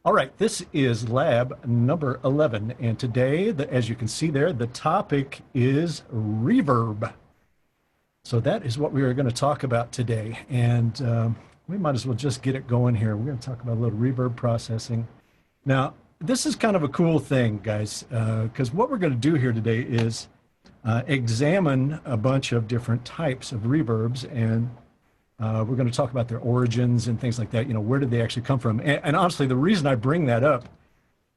All right, this is lab number 11, and today, as you can see there, the topic is reverb. So that is what we are going to talk about today, and we might as well just get it going here. We're going to talk about a little reverb processing. Now, this is kind of a cool thing, guys, because what we're going to do here today is examine a bunch of different types of reverbs, and we're going to talk about their origins and things like that. You know, where did they actually come from? And honestly, the reason I bring that up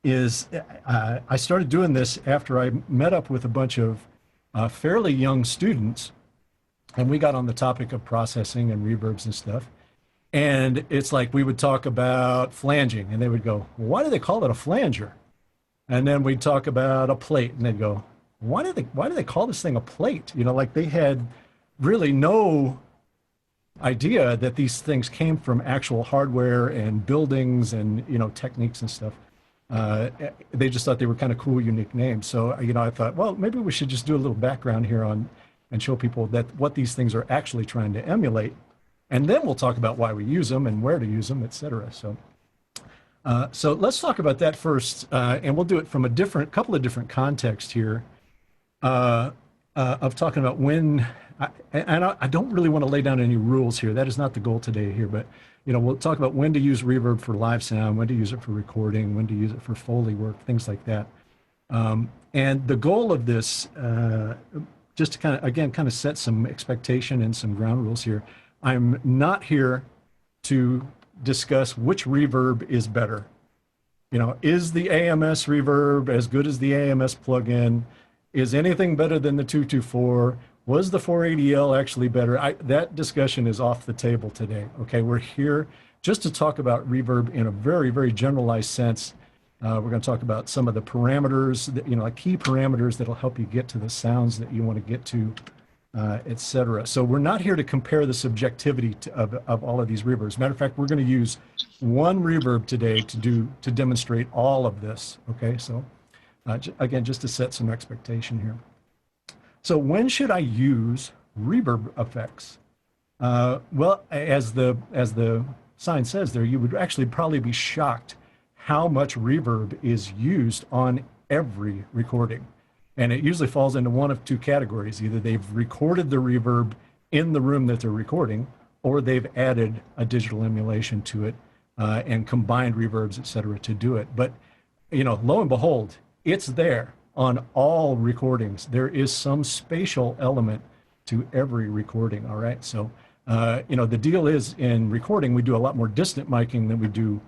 is I started doing this after I met up with a bunch of fairly young students, and we got on the topic of processing and reverbs and stuff. And it's like we would talk about flanging, and they would go, "Why do they call it a flanger?" And then we'd talk about a plate, and they'd go, why do they call this thing a plate? You know, like they had really no idea that these things came from actual hardware and buildings and, you know, techniques and stuff. They just thought they were kind of cool, unique names. So, you know, I thought, well, maybe we should just do a little background here on and show people that what these things are actually trying to emulate. And then we'll talk about why we use them and where to use them, et cetera. So let's talk about that first, and we'll do it from a couple of different contexts here of talking about when. I don't really want to lay down any rules here. That is not the goal today here, but you know, we'll talk about when to use reverb for live sound, when to use it for recording, when to use it for Foley work, things like that. And the goal of this, just to kind of set some expectation and some ground rules here. I'm not here to discuss which reverb is better. You know, is the AMS reverb as good as the AMS plugin? Is anything better than the 224? Was the 480L actually better? That discussion is off the table today. Okay, we're here just to talk about reverb in a very, very generalized sense. We're going to talk about some of the parameters, that, you know, like key parameters that'll help you get to the sounds that you want to get to, et cetera. So we're not here to compare the subjectivity of all of these reverbs. Matter of fact, we're going to use one reverb today to demonstrate all of this. Okay, so again, just to set some expectation here. So when should I use reverb effects? Well, as the sign says there, you would actually probably be shocked how much reverb is used on every recording. And it usually falls into one of two categories. Either they've recorded the reverb in the room that they're recording, or they've added a digital emulation to it and combined reverbs, et cetera, to do it. But, you know, lo and behold, it's there. On all recordings, there is some spatial element to every recording, all right? So, you know, the deal is in recording, we do a lot more distant miking than we do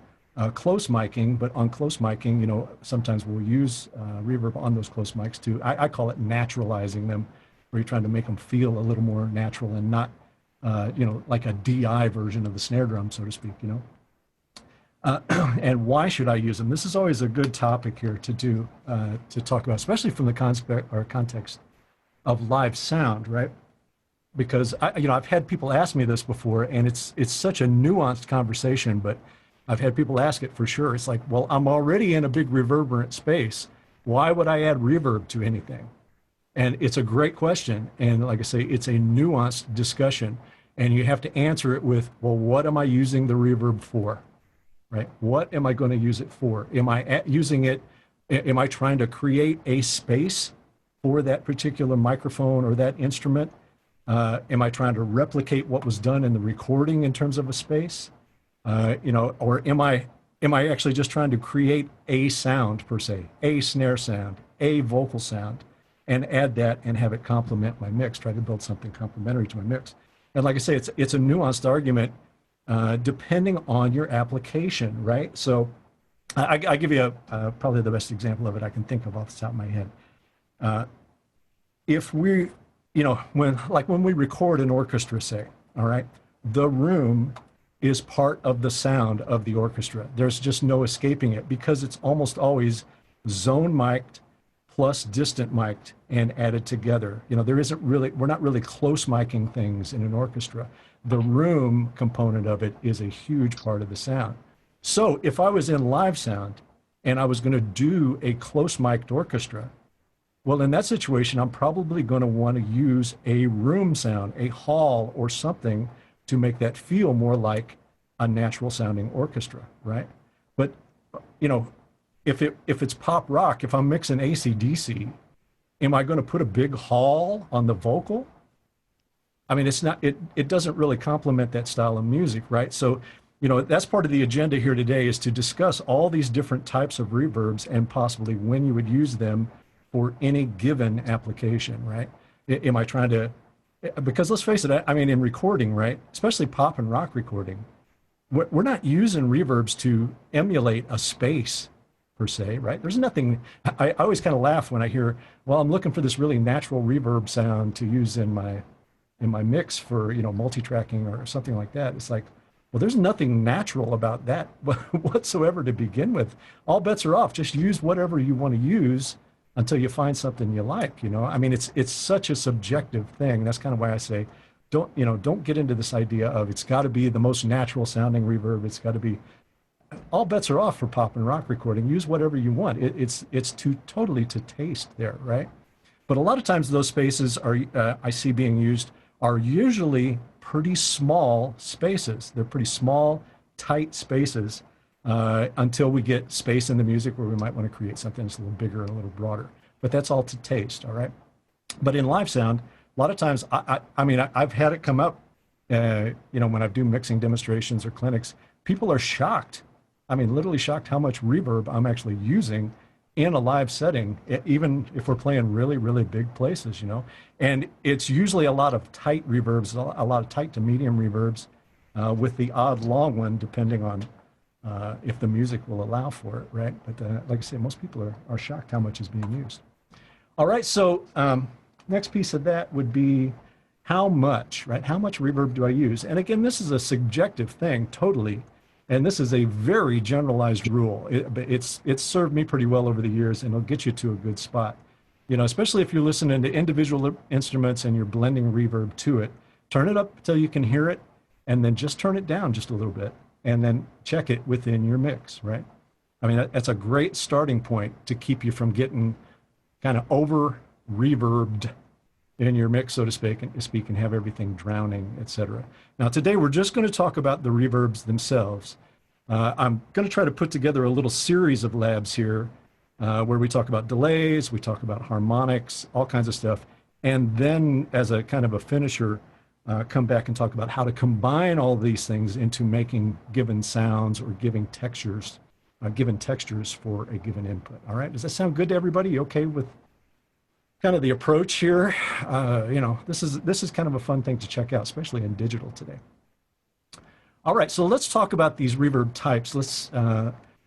close miking, but on close miking, you know, sometimes we'll use reverb on those close mics too. I call it naturalizing them, where you're trying to make them feel a little more natural and not, you know, like a DI version of the snare drum, so to speak, you know? And why should I use them? This is always a good topic here to talk about, especially from the context of live sound, right? Because you know, I've had people ask me this before, and it's such a nuanced conversation, but I've had people ask it for sure. It's like, well, I'm already in a big reverberant space. Why would I add reverb to anything? And it's a great question, and like I say, it's a nuanced discussion, and you have to answer it with, well, what am I using the reverb for? Right? What am I going to use it for? Am I using it, am I trying to create a space for that particular microphone or that instrument? Am I trying to replicate what was done in the recording in terms of a space? You know, or am I actually just trying to create a sound per se, a snare sound, a vocal sound, and add that and have it complement my mix, try to build something complementary to my mix? And like I say, it's a nuanced argument. Depending on your application, right? So I give you probably the best example of it I can think of off the top of my head. If we, you know, when we record an orchestra, say, all right, the room is part of the sound of the orchestra. There's just no escaping it because it's almost always zone mic'd plus distant mic'd and added together. You know, we're not really close miking things in an orchestra. The room component of it is a huge part of the sound. So if I was in live sound and I was going to do a close mic'd orchestra, well, in that situation, I'm probably going to want to use a room sound, a hall or something to make that feel more like a natural sounding orchestra, right? But you know, if it's pop rock, if I'm mixing AC/DC, am I going to put a big hall on the vocal? I mean, it's not, it doesn't really complement that style of music, right? So, you know, that's part of the agenda here today, is to discuss all these different types of reverbs and possibly when you would use them for any given application, right? Am I trying to, because let's face it, I mean, in recording, right, especially pop and rock recording, we're not using reverbs to emulate a space per se, right? There's nothing, I always kind of laugh when I hear, well, I'm looking for this really natural reverb sound to use in my mix for, you know, multi-tracking or something like that. It's like, well, there's nothing natural about that whatsoever to begin with. All bets are off. Just use whatever you want to use until you find something you like, you know? I mean, it's such a subjective thing. That's kind of why I say, don't get into this idea of it's got to be the most natural sounding reverb. It's got to be, all bets are off for pop and rock recording. Use whatever you want. It's totally to taste there, right? But a lot of times those spaces are, I see being used, are usually pretty small spaces. They're pretty small, tight spaces until we get space in the music where we might want to create something that's a little bigger and a little broader. But that's all to taste, all right? But in live sound, a lot of times, I mean, I've had it come up, you know, when I do mixing demonstrations or clinics, people are shocked. I mean, literally shocked how much reverb I'm actually using in a live setting, even if we're playing really, really big places, you know? And it's usually a lot of tight reverbs, a lot of tight to medium reverbs with the odd long one, depending on if the music will allow for it, right? But like I say, most people are shocked how much is being used. All right, so next piece of that would be how much, right? How much reverb do I use? And again, this is a subjective thing, totally. And this is a very generalized rule. It's served me pretty well over the years, and it'll get you to a good spot. You know, especially if you're listening to individual instruments and you're blending reverb to it, turn it up until you can hear it, and then just turn it down just a little bit, and then check it within your mix, right? I mean, that's a great starting point to keep you from getting kind of over reverbed in your mix, so to speak, and have everything drowning, etc. Now, today we're just going to talk about the reverbs themselves. I'm going to try to put together a little series of labs here where we talk about delays, we talk about harmonics, all kinds of stuff, and then as a kind of a finisher, come back and talk about how to combine all these things into making given sounds or giving textures, given textures for a given input. All right, does that sound good to everybody? You okay with kind of the approach here? You know, this is kind of a fun thing to check out, especially in digital today. All right, so let's talk about these reverb types. Let's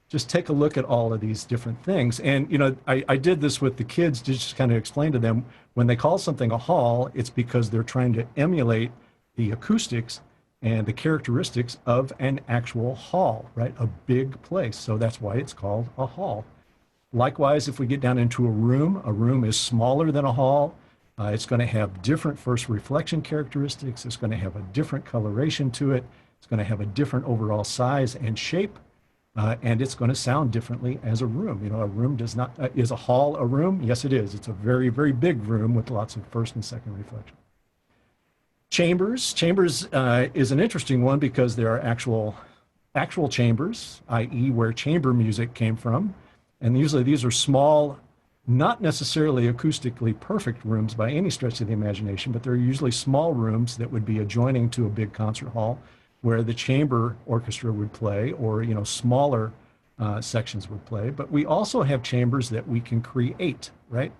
just take a look at all of these different things. And, you know, I did this with the kids to just kind of explain to them, when they call something a hall, it's because they're trying to emulate the acoustics and the characteristics of an actual hall, right? A big place. So that's why it's called a hall. Likewise, if we get down into a room is smaller than a hall. It's going to have different first reflection characteristics. It's going to have a different coloration to it. It's going to have a different overall size and shape. And it's going to sound differently as a room. You know, a room does not, is a hall a room? Yes, it is. It's a very, very big room with lots of first and second reflection. Chambers is an interesting one because there are actual chambers, i.e. where chamber music came from. And usually these are small, not necessarily acoustically perfect rooms by any stretch of the imagination, but they're usually small rooms that would be adjoining to a big concert hall where the chamber orchestra would play, or, you know, smaller sections would play. But we also have chambers that we can create, right?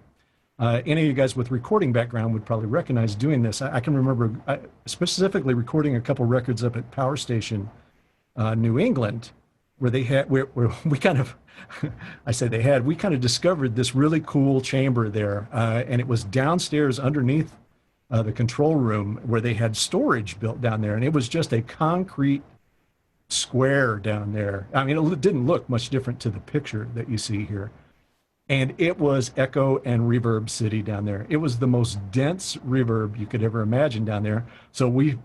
Any of you guys with recording background would probably recognize doing this. I can remember specifically recording a couple records up at Power Station, New England, where they had, where we kind of, I say they had, we kind of discovered this really cool chamber there, and it was downstairs underneath the control room where they had storage built down there, and it was just a concrete square down there. I mean, it didn't look much different to the picture that you see here. And it was echo and reverb city down there. It was the most dense reverb you could ever imagine down there. So we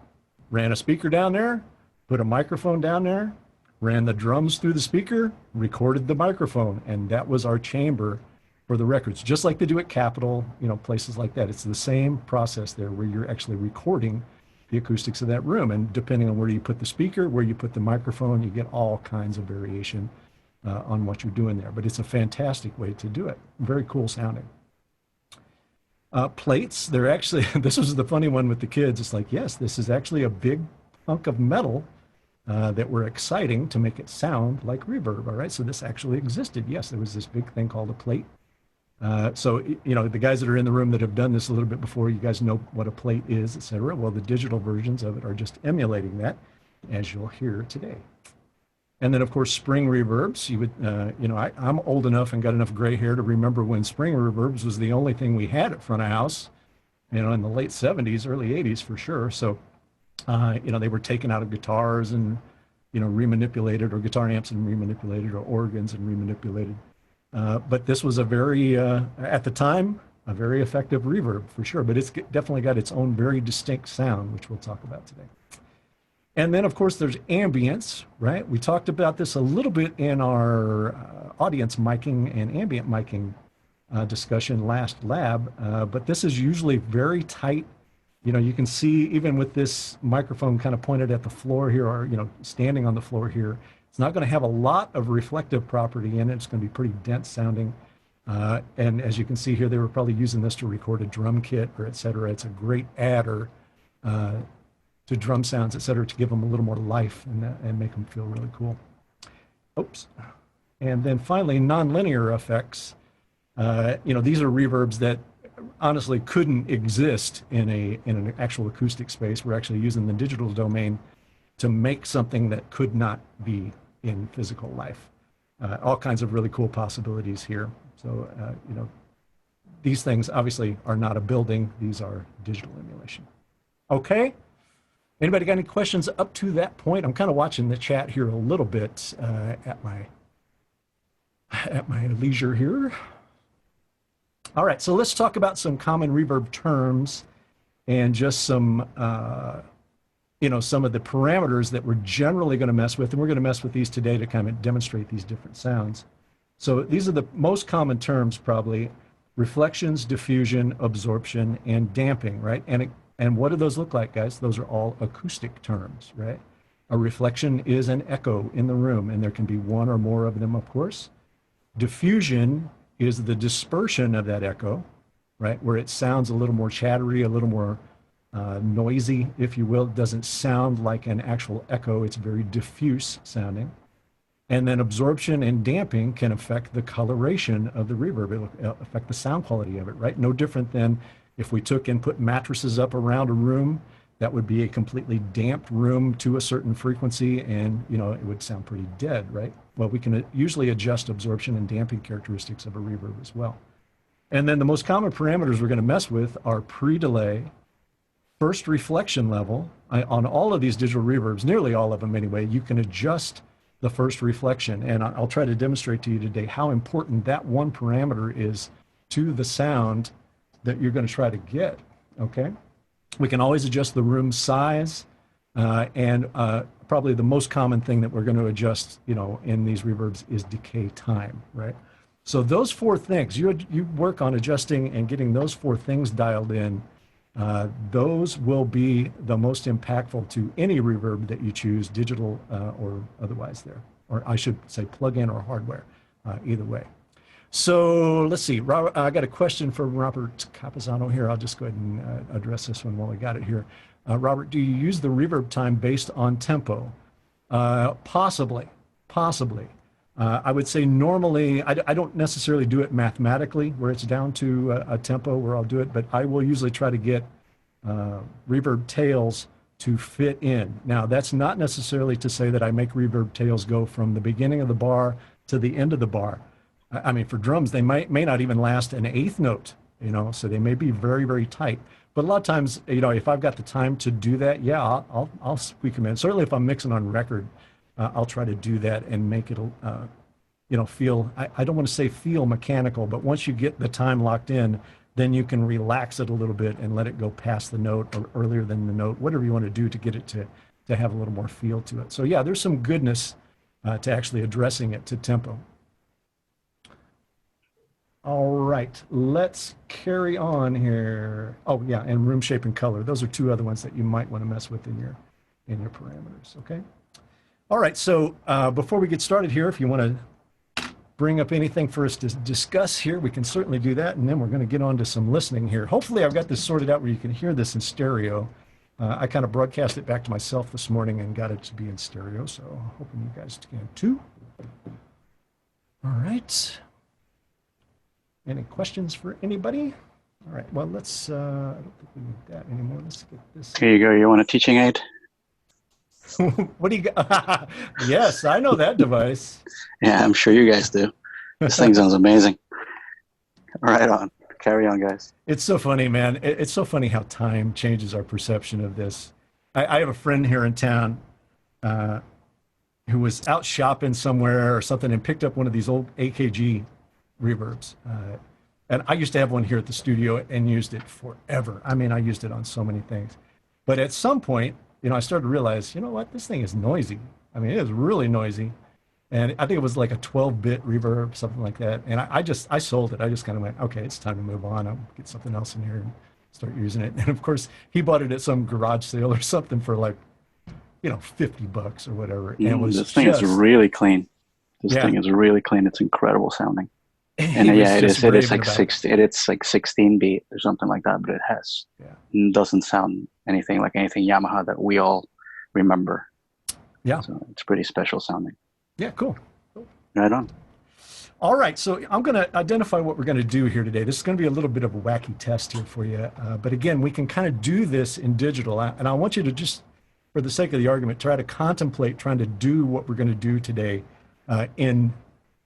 ran a speaker down there, put a microphone down there, ran the drums through the speaker, recorded the microphone, and that was our chamber for the records, just like they do at Capitol, you know, places like that. It's the same process there where you're actually recording the acoustics of that room. And depending on where you put the speaker, where you put the microphone, you get all kinds of variation on what you're doing there. But it's a fantastic way to do it. Very cool sounding. Plates, they're actually, this was the funny one with the kids. It's like, yes, this is actually a big hunk of metal that we're exciting to make it sound like reverb. All right, so this actually existed. Yes, there was this big thing called a plate. So, you know, the guys that are in the room that have done this a little bit before, you guys know what a plate is, etc. Well, the digital versions of it are just emulating that, as you'll hear today. And then, of course, spring reverbs. You would, you know, I'm old enough and got enough gray hair to remember when spring reverbs was the only thing we had at front of house, you know, in the late 70s, early 80s for sure. So, you know, they were taken out of guitars and, you know, remanipulated, or guitar amps and remanipulated, or organs and remanipulated. But this was a very, at the time, a very effective reverb for sure. But it's definitely got its own very distinct sound, which we'll talk about today. And then, of course, there's ambience, right? We talked about this a little bit in our audience miking and ambient miking discussion last lab, but this is usually very tight. You know, you can see even with this microphone kind of pointed at the floor here, or, you know, standing on the floor here, it's not going to have a lot of reflective property in it. It's going to be pretty dense sounding. And as you can see here, they were probably using this to record a drum kit or et cetera. It's a great adder to drum sounds, et cetera, to give them a little more life and make them feel really cool. Oops. And then finally, nonlinear effects. You know, these are reverbs that honestly couldn't exist in an actual acoustic space. We're actually using the digital domain to make something that could not be in physical life. All kinds of really cool possibilities here. So, you know, these things obviously are not a building. These are digital emulation. Okay. Anybody got any questions up to that point? I'm kind of watching the chat here a little bit at my leisure here. All right, so let's talk about some common reverb terms and just some, you know, some of the parameters that we're generally going to mess with, and we're going to mess with these today to kind of demonstrate these different sounds. So these are the most common terms, probably: reflections, diffusion, absorption, and damping, right? And what do those look like, guys? Those are all acoustic terms, right? A reflection is an echo in the room, and there can be one or more of them, of course. Diffusion is the dispersion of that echo, right? Where it sounds a little more chattery, a little more noisy, if you will. It doesn't sound like an actual echo. It's very diffuse sounding. And then absorption and damping can affect the coloration of the reverb. It'll affect the sound quality of it, right? No different than if we took and put mattresses up around a room, that would be a completely damped room to a certain frequency, and, you know, it would sound pretty dead, right? Well, we can usually adjust absorption and damping characteristics of a reverb as well. And then the most common parameters we're going to mess with are pre-delay, first reflection level. On all of these digital reverbs, nearly all of them anyway, you can adjust the first reflection. And I'll try to demonstrate to you today how important that one parameter is to the sound that you're going to try to get, okay? We can always adjust the room size, and probably the most common thing that we're going to adjust, you know, in these reverbs is decay time, right? So those four things, you work on adjusting and getting those four things dialed in. Those will be the most impactful to any reverb that you choose, digital or otherwise there. Or I should say plug-in or hardware, either way. So let's see, Robert, I got a question from Robert Capizano here. I'll just go ahead and address this one while we got it here. Robert, do you use the reverb time based on tempo? Possibly. I would say normally, I don't necessarily do it mathematically where it's down to a tempo where I'll do it, but I will usually try to get reverb tails to fit in. Now, that's not necessarily to say that I make reverb tails go from the beginning of the bar to the end of the bar. I mean, for drums, they may not even last an eighth note, you know, so they may be very, very tight. But a lot of times, you know, if I've got the time to do that, yeah, I'll squeak them in. Certainly if I'm mixing on record, I'll try to do that and make it, you know, feel, I don't want to say feel mechanical, but once you get the time locked in, then you can relax it a little bit and let it go past the note or earlier than the note, whatever you want to do to get it to have a little more feel to it. So yeah, there's some goodness to actually addressing it to tempo. All right, let's carry on here. Oh yeah, and room shape and color. Those are two other ones that you might want to mess with in your parameters, okay? All right, so before we get started here, if you want to bring up anything for us to discuss here, we can certainly do that. And then we're going to get on to some listening here. Hopefully I've got this sorted out where you can hear this in stereo. I kind of broadcast it back to myself this morning and got it to be in stereo. So hoping you guys can too. All right. Any questions for anybody? All right. Well, let's, I don't think we need that anymore. Let's get this. Here you go. You want a teaching aid? What do you got? Yes, I know that device. Yeah, I'm sure you guys do. This thing sounds amazing. Right on. Carry on, guys. It's so funny, man. It's so funny how time changes our perception of this. I have a friend here in town who was out shopping somewhere or something and picked up one of these old AKG reverbs. And I used to have one here at the studio and used it forever. I mean, I used it on so many things. But at some point, you know, I started to realize, you know what, this thing is noisy. I mean, it is really noisy. And I think it was like a 12-bit reverb, something like that. And I sold it. I just kind of went, okay, it's time to move on. I'll get something else in here and start using it. And of course, he bought it at some garage sale or something for like, you know, $50 or whatever. And it was this thing is really clean. This thing is really clean. It's incredible sounding. And yeah, it is like 16. It's like 16-beat or something like that. But it doesn't sound anything like anything Yamaha that we all remember. Yeah, so it's pretty special sounding. Yeah, cool. Right on. All right, so I'm going to identify what we're going to do here today. This is going to be a little bit of a wacky test here for you. But again, we can kind of do this in digital. And I want you to just, for the sake of the argument, try to contemplate trying to do what we're going to do today in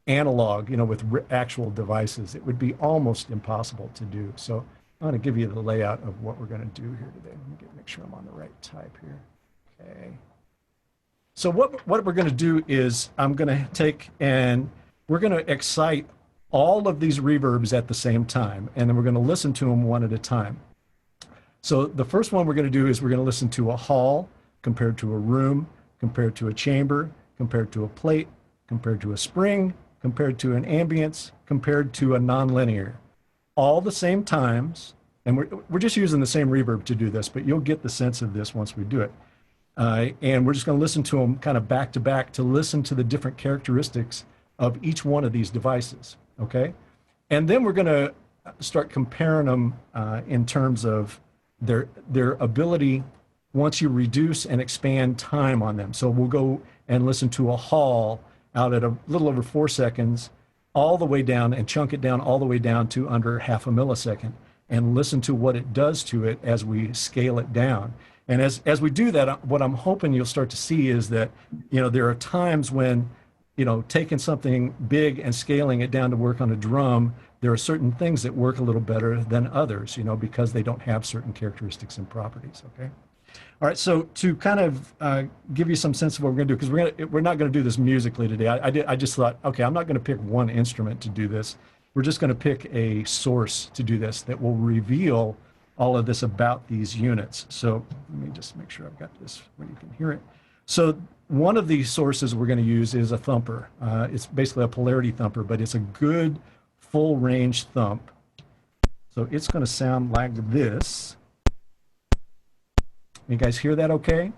analog, you know, with actual devices. It would be almost impossible to do. So I'm going to give you the layout of what we're going to do here today. Let me make sure I'm on the right type here. Okay. So what we're going to do is I'm going to take and we're going to excite all of these reverbs at the same time, and then we're going to listen to them one at a time. So the first one we're going to do is we're going to listen to a hall compared to a room, compared to a chamber, compared to a plate, compared to a spring, compared to an ambience, compared to a nonlinear. All the same times, and we're just using the same reverb to do this, but you'll get the sense of this once we do it. And we're just going to listen to them kind of back to back to listen to the different characteristics of each one of these devices, okay? And then we're going to start comparing them in terms of their ability once you reduce and expand time on them. So we'll go and listen to a hall out at a little over 4 seconds, all the way down, and chunk it down all the way down to under half a millisecond, and listen to what it does to it as we scale it down. And as we do that, what I'm hoping you'll start to see is that, you know, there are times when, you know, taking something big and scaling it down to work on a drum, there are certain things that work a little better than others, you know, because they don't have certain characteristics and properties, okay? All right, so to kind of give you some sense of what we're going to do, because we're not going to do this musically today. I just thought, okay, I'm not going to pick one instrument to do this. We're just going to pick a source to do this that will reveal all of this about these units. So let me just make sure I've got this where you can hear it. So one of the sources we're going to use is a thumper. It's basically a polarity thumper, but it's a good full range thump. So it's going to sound like this. You guys hear that okay?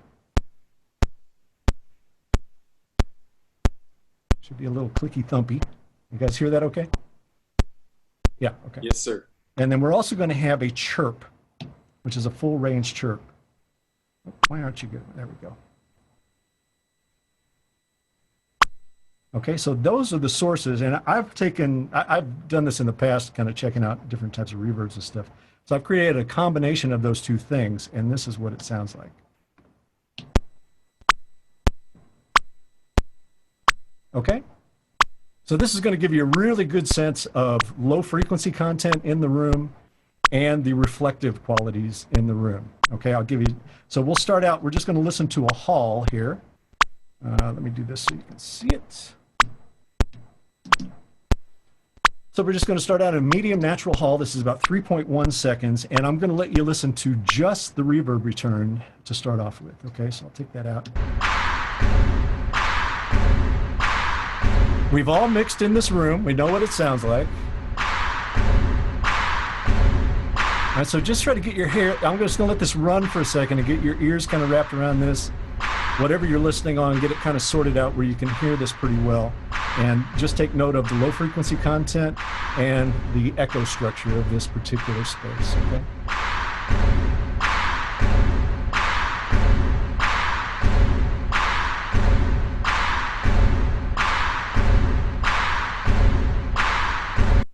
Should be a little clicky thumpy. You guys hear that okay? Yeah, okay. Yes, sir. And then we're also going to have a chirp, which is a full range chirp. Why aren't you good? There we go. Okay, so those are the sources, and I've done this in the past, kind of checking out different types of reverbs and stuff. So I've created a combination of those two things, and this is what it sounds like. Okay? So this is going to give you a really good sense of low frequency content in the room and the reflective qualities in the room. Okay, I'll give you, so we'll start out, we're just going to listen to a hall here. Let me do this so you can see it. So we're just going to start out in a medium natural hall. This is about 3.1 seconds, and I'm going to let you listen to just the reverb return to start off with. Okay, so I'll take that out. We've all mixed in this room. We know what it sounds like. All right, so just try to get your hair, I'm just going to let this run for a second and get your ears kind of wrapped around this. Whatever you're listening on, get it kind of sorted out where you can hear this pretty well. And just take note of the low frequency content and the echo structure of this particular space, okay?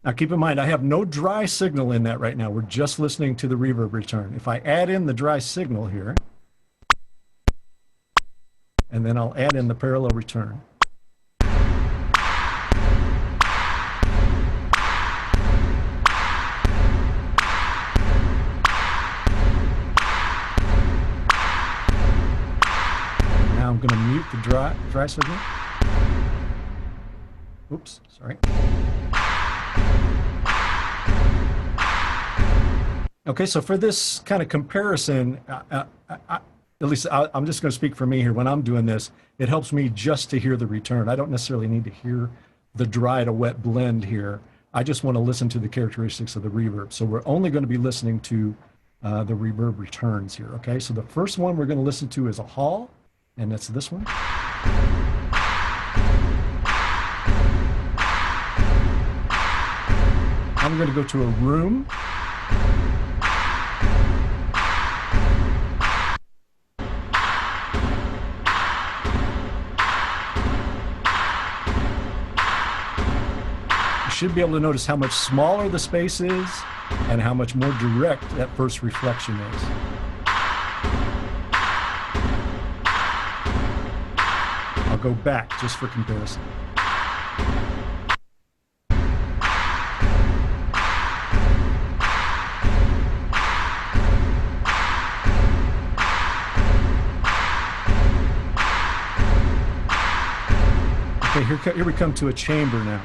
Now keep in mind, I have no dry signal in that right now. We're just listening to the reverb return. If I add in the dry signal here, and then I'll add in the parallel return. Now I'm going to mute the dry signal. Oops, sorry. Okay, so for this kind of comparison, at least I'm just going to speak for me here. When I'm doing this, it helps me just to hear the return. I don't necessarily need to hear the dry to wet blend here. I just want to listen to the characteristics of the reverb. So we're only going to be listening to the reverb returns here, okay? So the first one we're going to listen to is a hall, and that's this one. I'm going to go to a room. Should be able to notice how much smaller the space is and how much more direct that first reflection is. I'll go back just for comparison. Okay, here we come to a chamber now.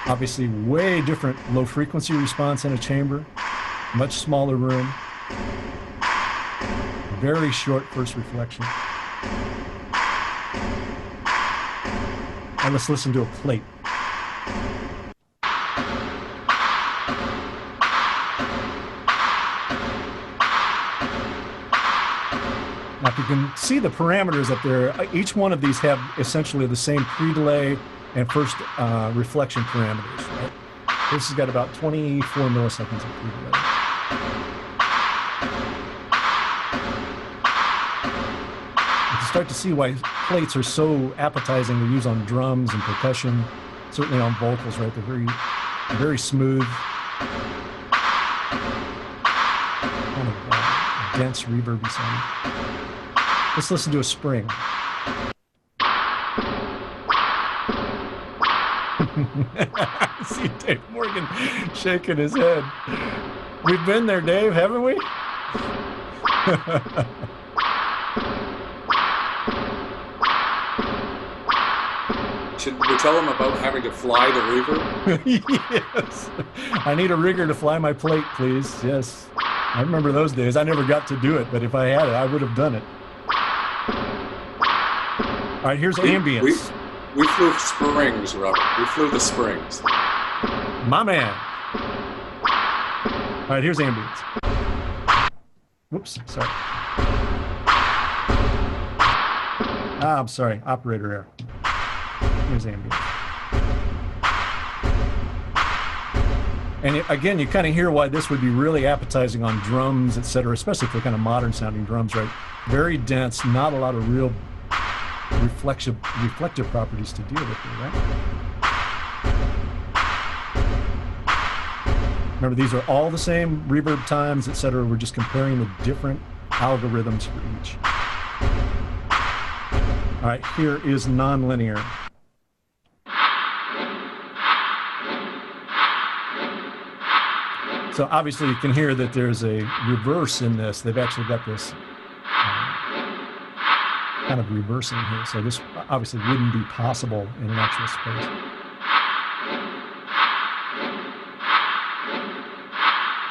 Obviously, way different low frequency response in a chamber, much smaller room, very short first reflection. And let's listen to a plate. Now, if you can see the parameters up there, each one of these have essentially the same pre-delay and first reflection parameters, right? This has got about 24 milliseconds of pre-delay. You can start to see why plates are so appetizing to use on drums and percussion, certainly on vocals, right? They're very smooth, kind of dense, reverby sound. Let's listen to a spring. See Dave Morgan shaking his head. We've been there, Dave, haven't we? Should we tell him about having to fly the reverb? Yes. I need a rigger to fly my plate, please. Yes. I remember those days. I never got to do it, but if I had it, I would have done it. All right, here's Ambience. We flew springs, Robert. We flew the springs. My man. All right, here's Ambience. Whoops, sorry. I'm sorry, operator error. Here's Ambience. And again, you kind of hear why this would be really appetizing on drums, etc., especially for kind of modern sounding drums, right? Very dense, not a lot of real reflective properties to deal with here, right? Remember, these are all the same reverb times, etc. We're just comparing the different algorithms for each. All right, here is nonlinear. So obviously you can hear that there's a reverse in this. They've actually got this kind of reversing here. So this obviously wouldn't be possible in an actual space.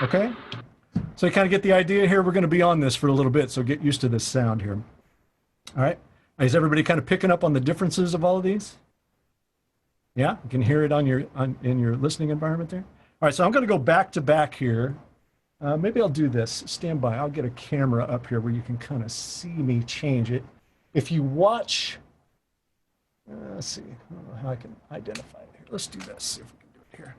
Okay? So you kind of get the idea here. We're going to be on this for a little bit, so get used to this sound here. All right? Is everybody kind of picking up on the differences of all of these? Yeah? You can hear it on your in your listening environment there? All right, so I'm going to go back to back here. Maybe I'll do this. Stand by. I'll get a camera up here where you can kind of see me change it. If you watch, let's see, I don't know how I can identify it here. Let's do this, see if we can do it here.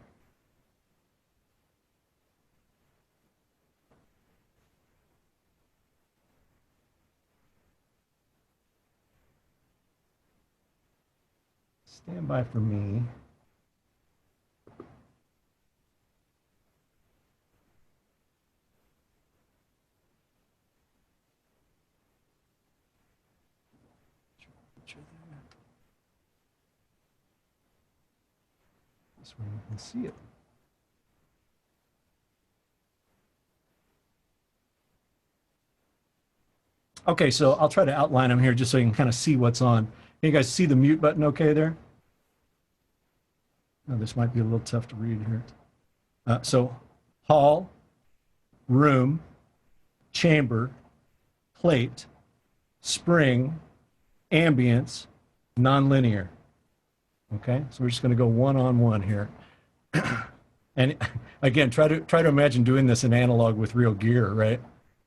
Stand by for me. This way you can see it. Okay, so I'll try to outline them here just so you can kind of see what's on. Can you guys see the mute button okay there? Oh, this might be a little tough to read here. So hall, room, chamber, plate, spring, ambience, nonlinear. Okay, so we're just going to go one-on-one here. And again, try to imagine doing this in analog with real gear, right?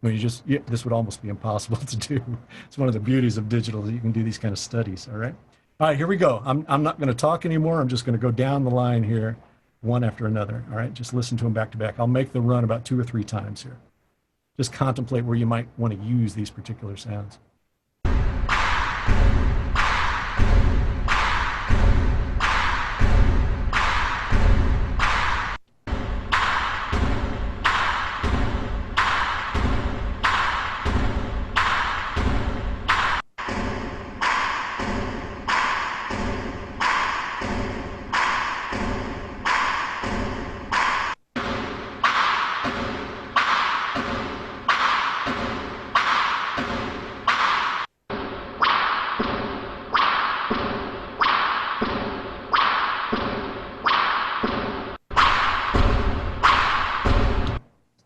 I mean, this would almost be impossible to do. It's one of the beauties of digital that you can do these kind of studies, all right? All right, here we go. I'm not going to talk anymore. I'm just going to go down the line here, one after another, all right? Just listen to them back to back. I'll make the run about 2 or 3 times here. Just contemplate where you might want to use these particular sounds.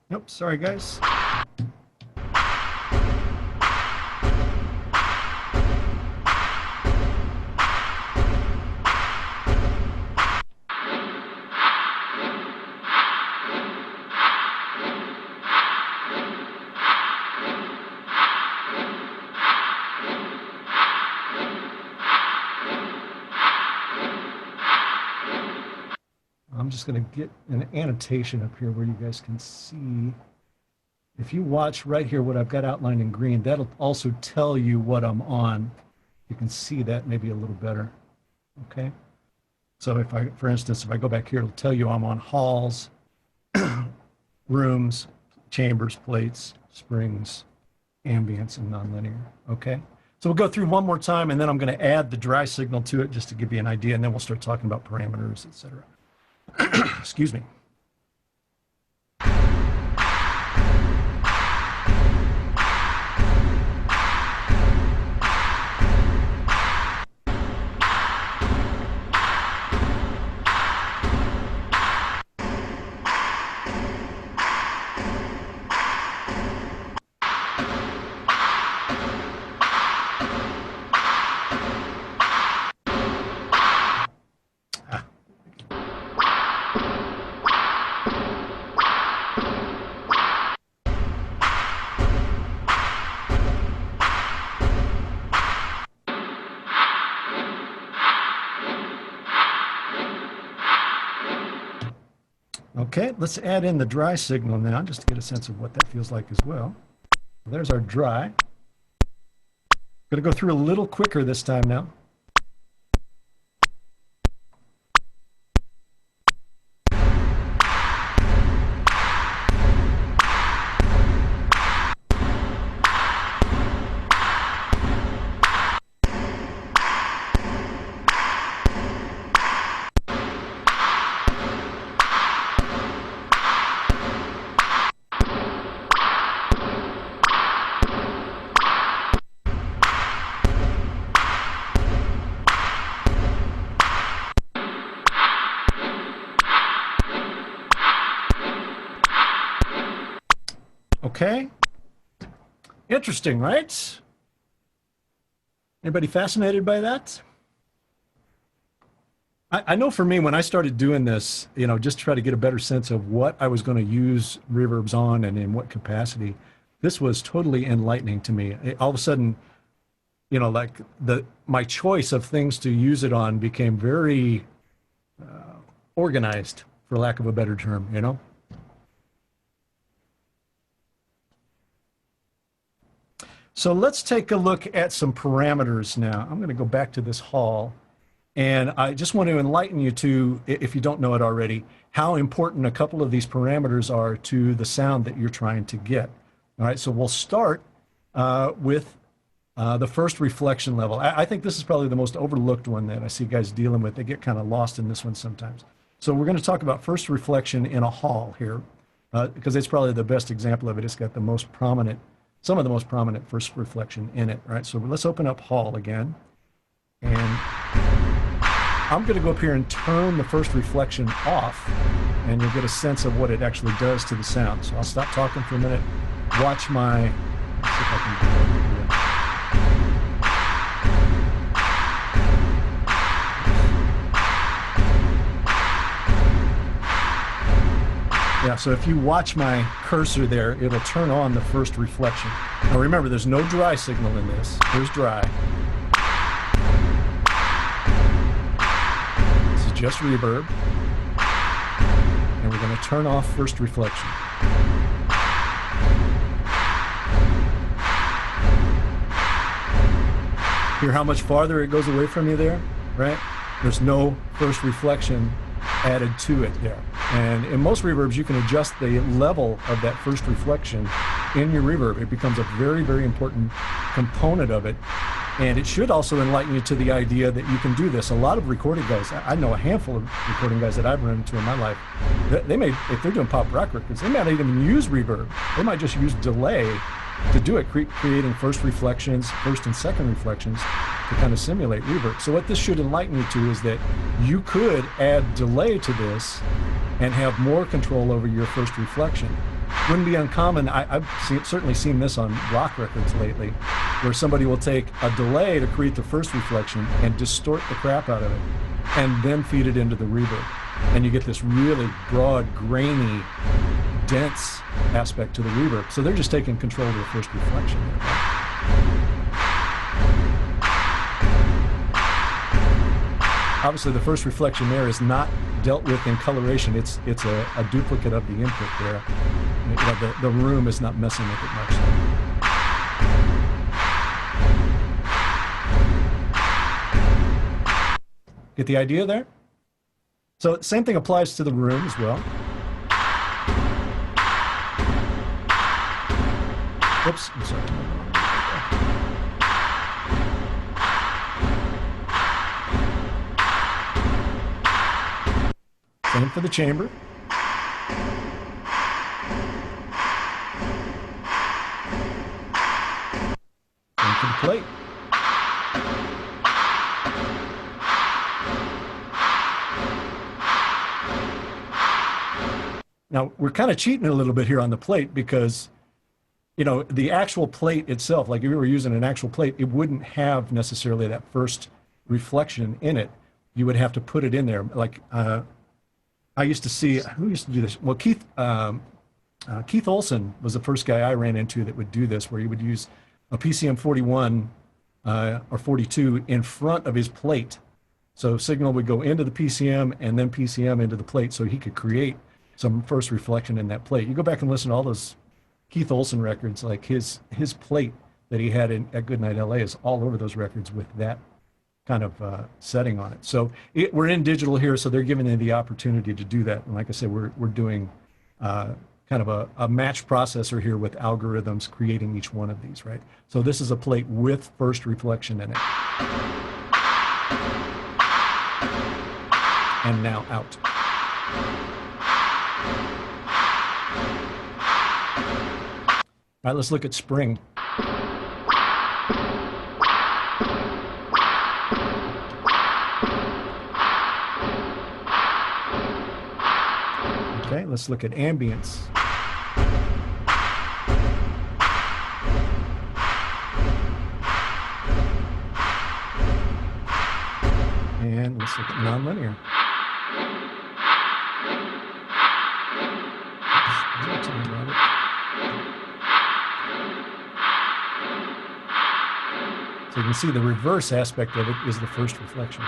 Nope, sorry guys. I'm just going to get an annotation up here where you guys can see. If you watch right here what I've got outlined in green, that'll also tell you what I'm on. You can see that maybe a little better. Okay. So if I, for instance, if I go back here, it'll tell you I'm on halls, rooms, chambers, plates, springs, ambience, and nonlinear. Okay. So we'll go through one more time, and then I'm going to add the dry signal to it just to give you an idea, and then we'll start talking about parameters, etc. Excuse me. Okay, let's add in the dry signal now, just to get a sense of what that feels like as well. There's our dry. Going to go through a little quicker this time now. Okay. Interesting, right? Anybody fascinated by that? I know for me, when I started doing this, just to try to get a better sense of what I was going to use reverbs on and in what capacity, this was totally enlightening to me. All of a sudden, like my choice of things to use it on became very organized, for lack of a better term. So let's take a look at some parameters now. I'm going to go back to this hall. And I just want to enlighten you to, if you don't know it already, how important a couple of these parameters are to the sound that you're trying to get. All right, so we'll start with the first reflection level. I think this is probably the most overlooked one that I see guys dealing with. They get kind of lost in this one sometimes. So we're going to talk about first reflection in a hall here, because it's probably the best example of it. It's got the most prominent, some of the most prominent first reflection in it. Right, so let's open up hall again. And I'm going to go up here and turn the first reflection off, and you'll get a sense of what it actually does to the sound. So I'll stop talking for a minute, watch my, let's see if I can do it here. Yeah, so if you watch my cursor there, it'll turn on the first reflection. Now remember, there's no dry signal in this. Here's dry. Just reverb, and we're going to turn off first reflection. Hear how much farther it goes away from you there, right? There's no first reflection added to it there. And in most reverbs, you can adjust the level of that first reflection in your reverb. It becomes a very, very important component of it. And it should also enlighten you to the idea that you can do this. A lot of recording guys, I know a handful of recording guys that I've run into in my life, they may, if they're doing pop rock records, they might not even use reverb. They might just use delay to do it, creating first reflections, first and second reflections to kind of simulate reverb. So what this should enlighten you to is that you could add delay to this and have more control over your first reflection. Wouldn't be uncommon. I've certainly seen this on rock records lately, where somebody will take a delay to create the first reflection and distort the crap out of it, and then feed it into the reverb. And you get this really broad, grainy, dense aspect to the reverb. So they're just taking control of the first reflection there. Obviously, the first reflection there is not dealt with in coloration. It's a duplicate of the input there. The room is not messing with it much. Get the idea there? So same thing applies to the room as well. Oops, I'm sorry. Same for the chamber. Same for the plate. Now, we're kind of cheating a little bit here on the plate because, the actual plate itself, like if you were using an actual plate, it wouldn't have necessarily that first reflection in it. You would have to put it in there. Like, I used to see, who used to do this? Well, Keith Olson was the first guy I ran into that would do this, where he would use a PCM 41 or 42 in front of his plate. So signal would go into the PCM and then PCM into the plate so he could create some first reflection in that plate. You go back and listen to all those Keith Olson records, like his plate that he had at Goodnight LA is all over those records with that kind of setting on it. So we're in digital here, so they're giving you the opportunity to do that. And like I said, we're doing kind of a match processor here with algorithms creating each one of these, right? So this is a plate with first reflection in it. And now out. All right, let's look at spring. Okay, let's look at ambience. And let's look at nonlinear. So you can see the reverse aspect of it is the first reflection.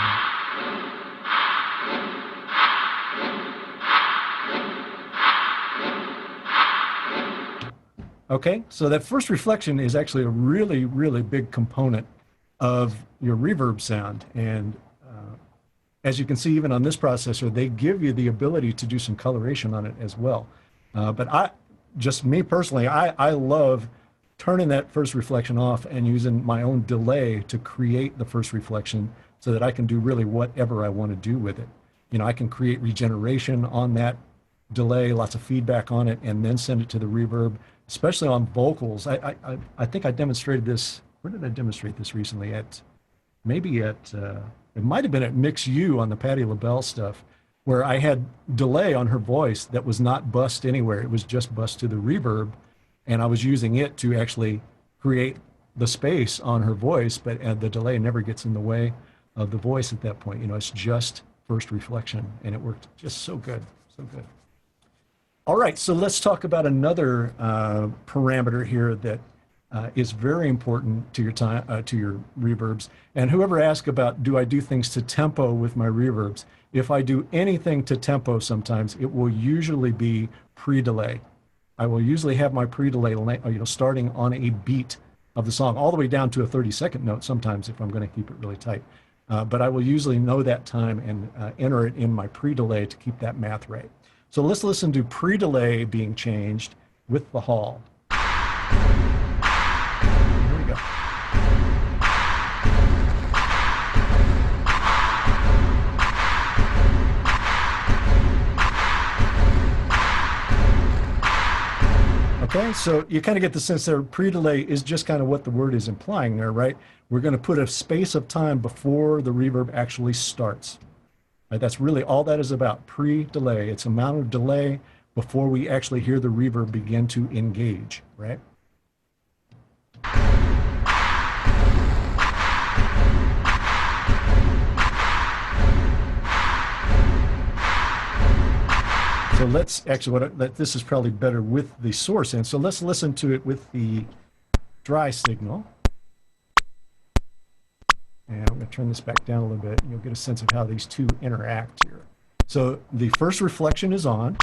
Okay, so that first reflection is actually a really, really big component of your reverb sound. And as you can see, even on this processor, they give you the ability to do some coloration on it as well. But just me personally, I love turning that first reflection off and using my own delay to create the first reflection so that I can do really whatever I want to do with it. You know, I can create regeneration on that delay, lots of feedback on it, and then send it to the reverb, especially on vocals. I think I demonstrated this, where did I demonstrate this recently? It might have been at Mix U on the Patti LaBelle stuff, where I had delay on her voice that was not bussed anywhere. It was just bussed to the reverb, and I was using it to actually create the space on her voice, but the delay never gets in the way of the voice at that point. You know, it's just first reflection, and it worked just so good, so good. All right, so let's talk about another parameter here that is very important to your to your reverbs. And whoever asked about, do I do things to tempo with my reverbs? If I do anything to tempo sometimes, it will usually be pre-delay. I will usually have my pre-delay, starting on a beat of the song, all the way down to a 30-second note sometimes if I'm going to keep it really tight. But I will usually know that time and enter it in my pre-delay to keep that math right. So let's listen to pre-delay being changed with the hall. Here we go. Okay, so you kind of get the sense that pre-delay is just kind of what the word is implying there, right? We're going to put a space of time before the reverb actually starts. Right? That's really all that is about, pre-delay. It's amount of delay before we actually hear the reverb begin to engage, right? So let's actually, this is probably better with the source in. So let's listen to it with the dry signal. And I'm going to turn this back down a little bit, and you'll get a sense of how these two interact here. So the first reflection is on.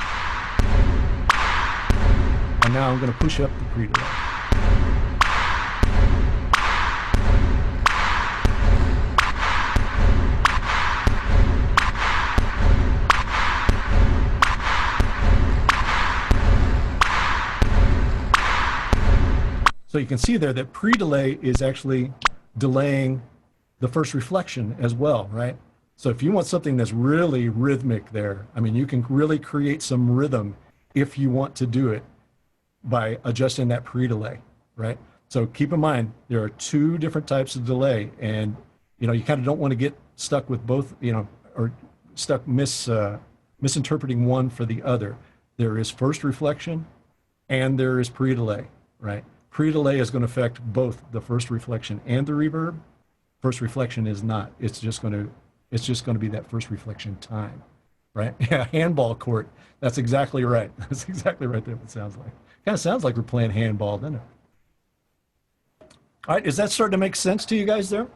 And now I'm going to push up the pre-delay. So you can see there that pre-delay is actually delaying the first reflection as well, right? So if you want something that's really rhythmic there, I mean, you can really create some rhythm if you want to do it by adjusting that pre-delay, right? So keep in mind, there are two different types of delay, and, you know, you kind of don't want to get stuck with both, you know, or stuck misinterpreting one for the other. There is first reflection and there is pre-delay, right? Pre-delay is going to affect both the first reflection and the reverb. First reflection is not. It's just going to be that first reflection time, right? Yeah, handball court. That's exactly right. That's exactly right. That's what it sounds like. Kind of sounds like we're playing handball, doesn't it? All right, is that starting to make sense to you guys there?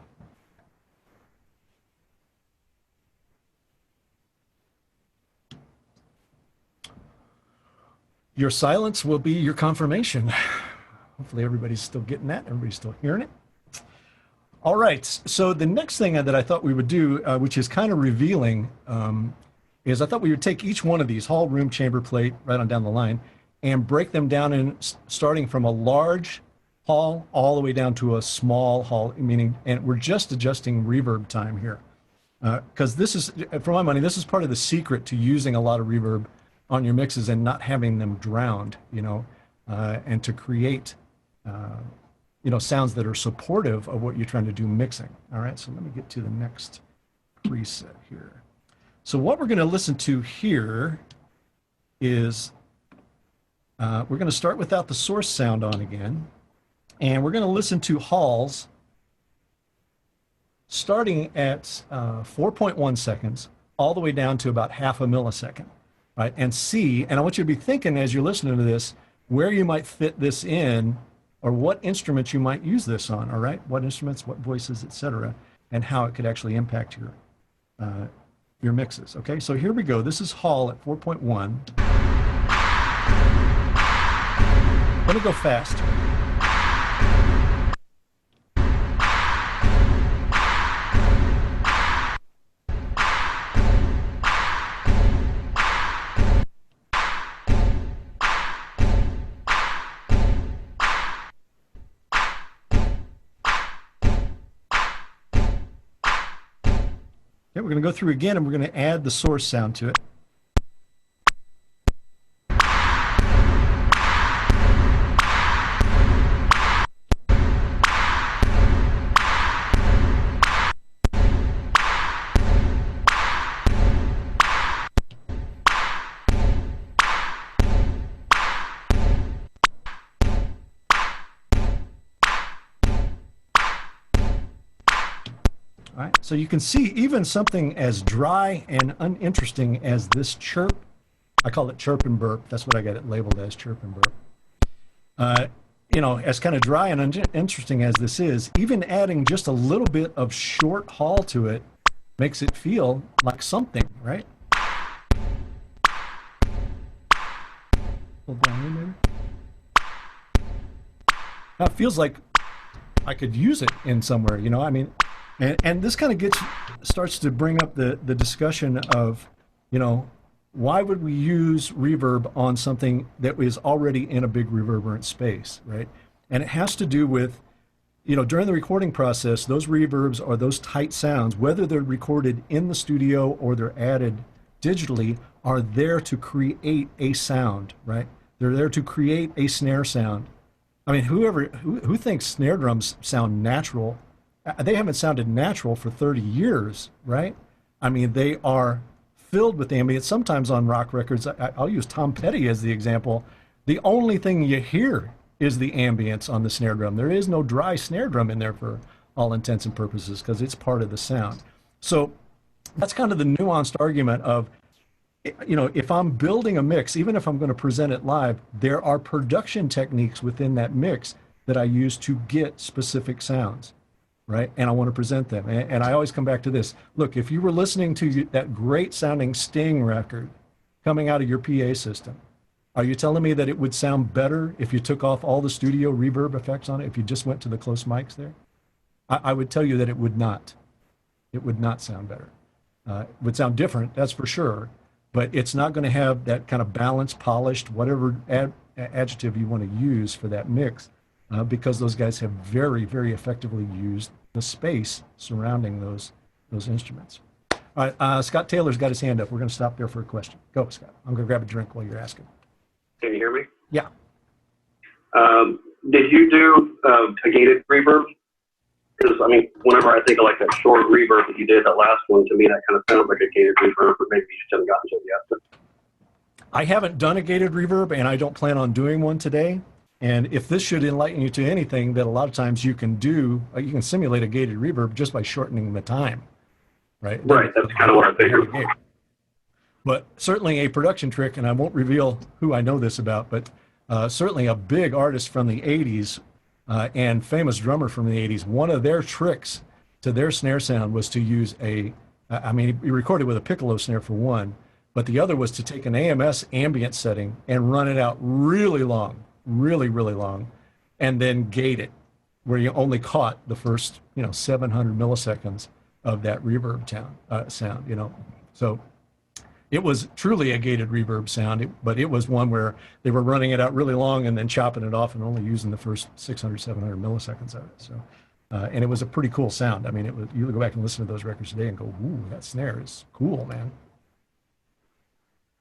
Your silence will be your confirmation. Hopefully everybody's still getting that. Everybody's still hearing it. All right, so the next thing that I thought we would do, which is kind of revealing, is I thought we would take each one of these, hall, room, chamber, plate, right on down the line, and break them down in starting from a large hall all the way down to a small hall, meaning, and we're just adjusting reverb time here. Because this is, for my money, this is part of the secret to using a lot of reverb on your mixes and not having them drowned, you know, and to create you know, sounds that are supportive of what you're trying to do mixing. All right, so let me get to the next preset here. So what we're going to listen to here is we're going to start without the source sound on again, and we're going to listen to halls starting at 4.1 seconds all the way down to about half a millisecond, right? And see, and I want you to be thinking as you're listening to this, where you might fit this in or what instruments you might use this on, all right? What instruments, what voices, etc., and how it could actually impact your mixes, okay? So here we go. This is Hall at 4.1. Let me go fast. Okay, we're going to go through again and we're going to add the source sound to it. All right, so you can see even something as dry and uninteresting as this chirp, I call it chirp and burp. That's what I got it labeled as, chirp and burp. You know, as kind of dry and uninteresting as this is, even adding just a little bit of short Hall to it makes it feel like something, right? Hold down here, maybe. Now it feels like I could use it in somewhere, you know, I mean, and this kind of starts to bring up the discussion of, you know, why would we use reverb on something that is already in a big reverberant space, right? And it has to do with, you know, during the recording process, those reverbs or those tight sounds, whether they're recorded in the studio or they're added digitally, are there to create a sound, right? They're there to create a snare sound. I mean, who thinks snare drums sound natural? They haven't sounded natural for 30 years, right? I mean, they are filled with ambience. Sometimes on rock records, I'll use Tom Petty as the example. The only thing you hear is the ambience on the snare drum. There is no dry snare drum in there for all intents and purposes because it's part of the sound. So that's kind of the nuanced argument of, you know, if I'm building a mix, even if I'm going to present it live, there are production techniques within that mix that I use to get specific sounds, right? And I want to present them. And I always come back to this. Look, if you were listening to that great sounding Sting record coming out of your PA system, are you telling me that it would sound better if you took off all the studio reverb effects on it, if you just went to the close mics there? I would tell you that it would not. It would not sound better. It would sound different, that's for sure, but it's not going to have that kind of balanced, polished, whatever adjective you want to use for that mix, because those guys have very, very effectively used the space surrounding those instruments. All right, Scott Taylor's got his hand up. We're going to stop there for a question. Go, Scott. I'm going to grab a drink while you're asking. Can you hear me? Yeah. Did you do a gated reverb? Because, I mean, whenever I think of like that short reverb that you did, that last one, to me, that kind of sounds like a gated reverb, but maybe you just haven't gotten to it yet. I haven't done a gated reverb, and I don't plan on doing one today. And if this should enlighten you to anything, that a lot of times you can simulate a gated reverb just by shortening the time, right? Right, that's kind of what I figured. But certainly a production trick, and I won't reveal who I know this about, but certainly a big artist from the 80s and famous drummer from the 80s, one of their tricks to their snare sound was to use he recorded with a piccolo snare for one, but the other was to take an AMS ambient setting and run it out really long, really, really long, and then gate it, where you only caught the first, 700 milliseconds of that reverb sound, So it was truly a gated reverb sound, but it was one where they were running it out really long and then chopping it off and only using the first 600, 700 milliseconds of it. So, and it was a pretty cool sound. I mean, you go back and listen to those records today and go, ooh, that snare is cool, man.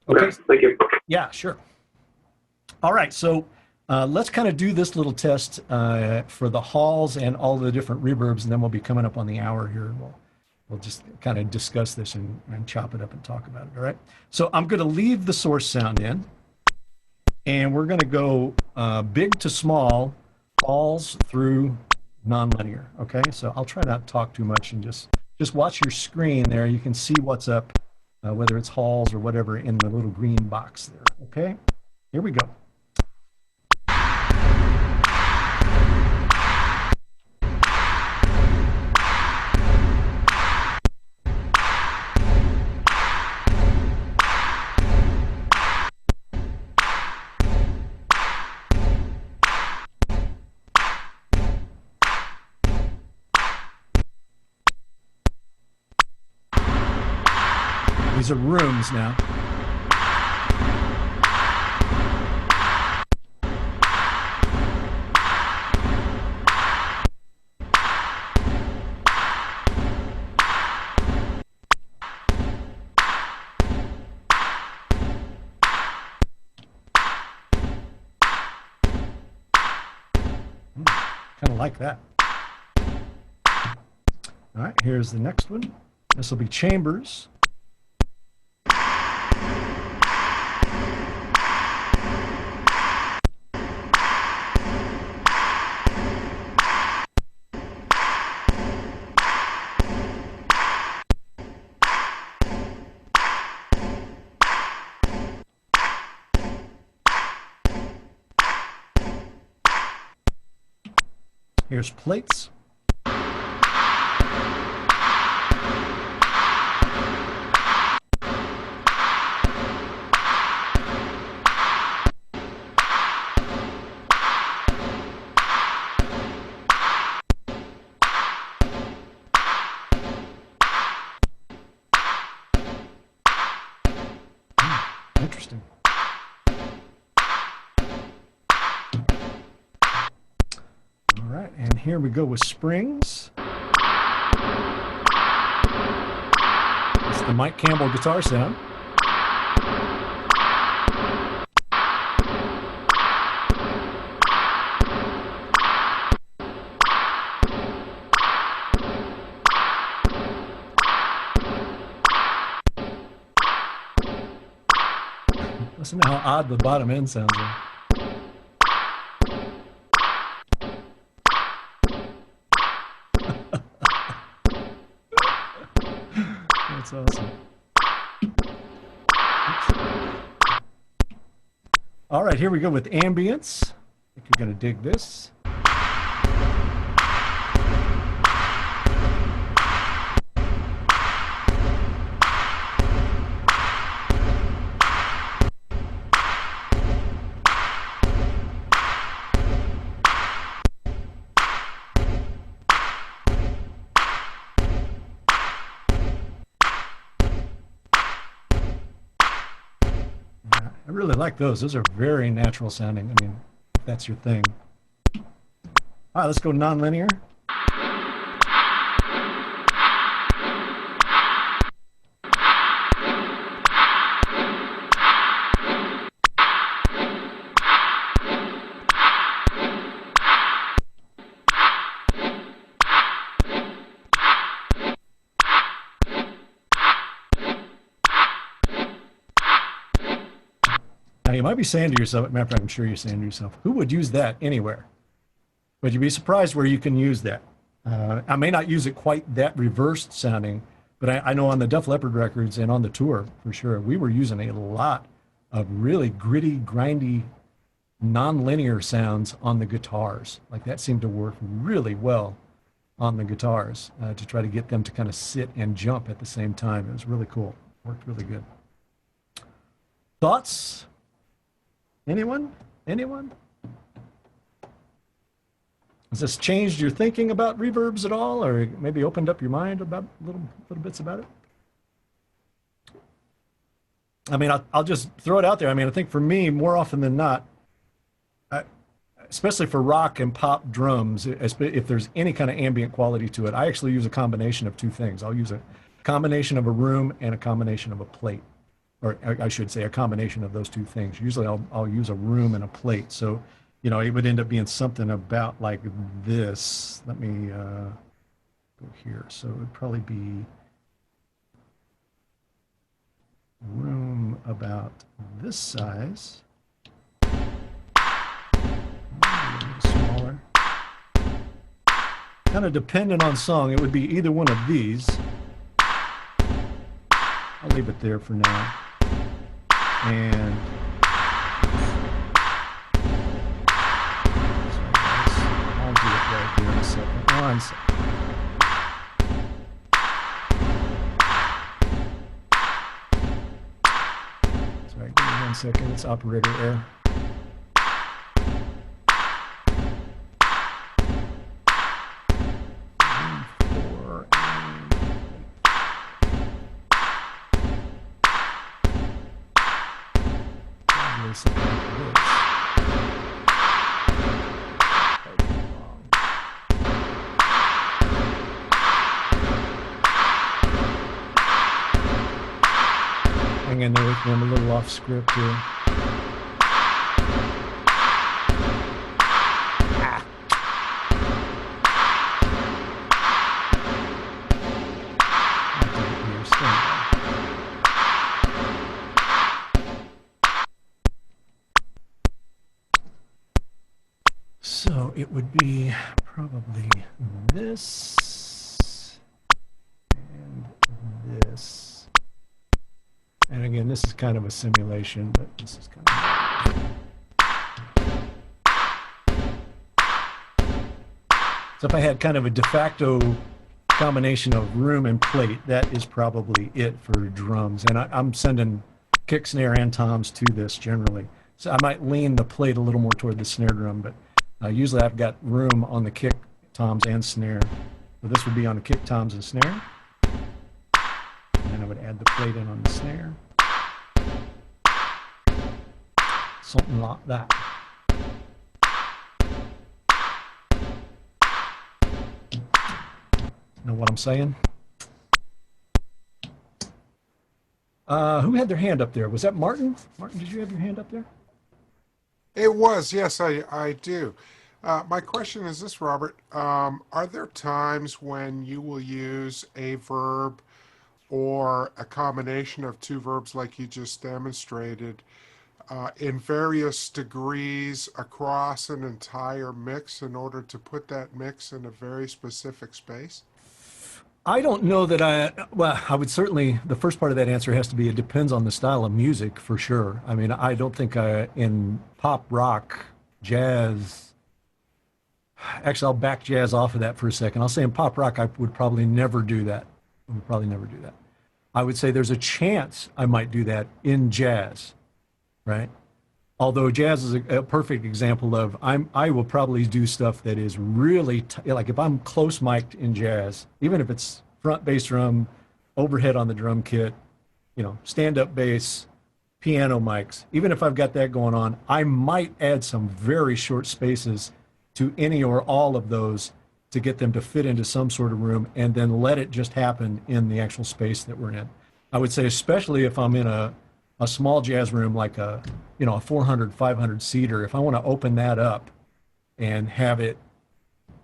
Okay, thank you. Yeah, sure. All right, so let's kind of do this little test for the halls and all the different reverbs, and then we'll be coming up on the hour here. And we'll just kind of discuss this and chop it up and talk about it, all right? So I'm going to leave the source sound in, and we're going to go big to small, halls through nonlinear. Okay, so I'll try not to talk too much and just watch your screen there. You can see what's up, whether it's halls or whatever in the little green box there. Okay, here we go. These are rooms now. Kind of like that. All right, here's the next one. This will be chambers. Here's plates. Interesting. All right, and here we go with springs. It's the Mike Campbell guitar sound. Listen to how odd the bottom end sounds there. That's awesome. Oops. All right, here we go with Ambience. I think you're going to dig this. I really like those. Those are very natural sounding. I mean, if that's your thing. All right, let's go nonlinear. Now, you might be saying to yourself, matter of fact, I'm sure you're saying to yourself, who would use that anywhere? But you'd be surprised where you can use that. I may not use it quite that reversed sounding, but I know on the Def Leppard records and on the tour, for sure, we were using a lot of really gritty, grindy, non-linear sounds on the guitars. Like that seemed to work really well on the guitars to try to get them to kind of sit and jump at the same time. It was really cool. Worked really good. Thoughts? Anyone? Anyone? Has this changed your thinking about reverbs at all, or maybe opened up your mind about little bits about it? I mean, I'll just throw it out there. I mean, I think for me, more often than not, especially for rock and pop drums, if there's any kind of ambient quality to it, I actually use a combination of two things. I'll use a combination of a room and a combination of a plate. Or I should say a combination of those two things. Usually I'll use a room and a plate. So, you know, it would end up being something about like this. Let me go here. So it would probably be room about this size. Maybe a little smaller. kind of dependent on song, it would be either one of these. I'll leave it there for now. And sorry guys, I'll do it right here in a second. One second. Sorry, give me 1 second. It's operator error. Hang in there with me, I'm a little off script here. So it would be probably this and this. And again, this is kind of a simulation, but this is kind of... So if I had kind of a de facto combination of room and plate, that is probably it for drums. And I'm sending kick, snare, and toms to this generally. So I might lean the plate a little more toward the snare drum, but usually I've got room on the kick, toms, and snare. So this would be on the kick, toms, and snare. And then I would add the plate in on the snare. Something like that. Know what I'm saying? Who had their hand up there? Was that Martin? Martin, did you have your hand up there? It was, yes, I do. My question is this, Robert. Are there times when you will use a verb or a combination of two verbs like you just demonstrated in various degrees across an entire mix in order to put that mix in a very specific space? I don't know that I would certainly, the first part of that answer has to be, it depends on the style of music for sure. I mean, I don't think in pop, rock, jazz, actually I'll back jazz off of that for a second. I'll say in pop rock, I would probably never do that. I would probably never do that. I would say there's a chance I might do that in jazz, right? Although jazz is a perfect example of, I will probably do stuff that is really, like if I'm close mic'd in jazz, even if it's front bass drum, overhead on the drum kit, stand-up bass, piano mics, even if I've got that going on, I might add some very short spaces to any or all of those to get them to fit into some sort of room and then let it just happen in the actual space that we're in. I would say especially if I'm in a small jazz room like a 400, 500 seater, if I want to open that up and have it,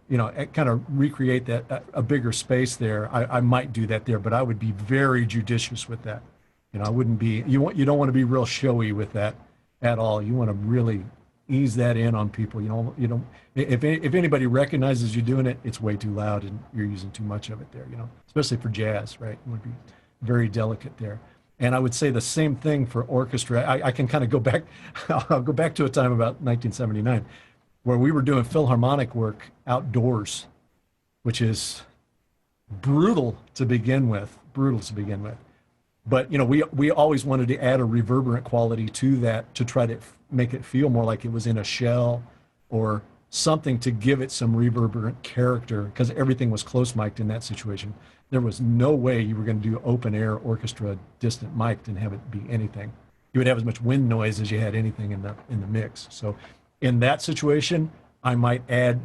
kind of recreate that, a bigger space there, I might do that there, but I would be very judicious with that. I wouldn't be, you don't want to be real showy with that at all. You want to really ease that in on people. If anybody recognizes you doing it, it's way too loud and you're using too much of it there, especially for jazz, right? You want to be very delicate there. And I would say the same thing for orchestra. I can kind of go back, I'll go back to a time about 1979 where we were doing Philharmonic work outdoors, which is brutal to begin with. But, we always wanted to add a reverberant quality to that to try to make it feel more like it was in a shell or something to give it some reverberant character, because everything was close mic'd in that situation. There was no way you were going to do open air orchestra distant mic'd and have it be anything. You would have as much wind noise as you had anything in the mix. So in that situation, I might add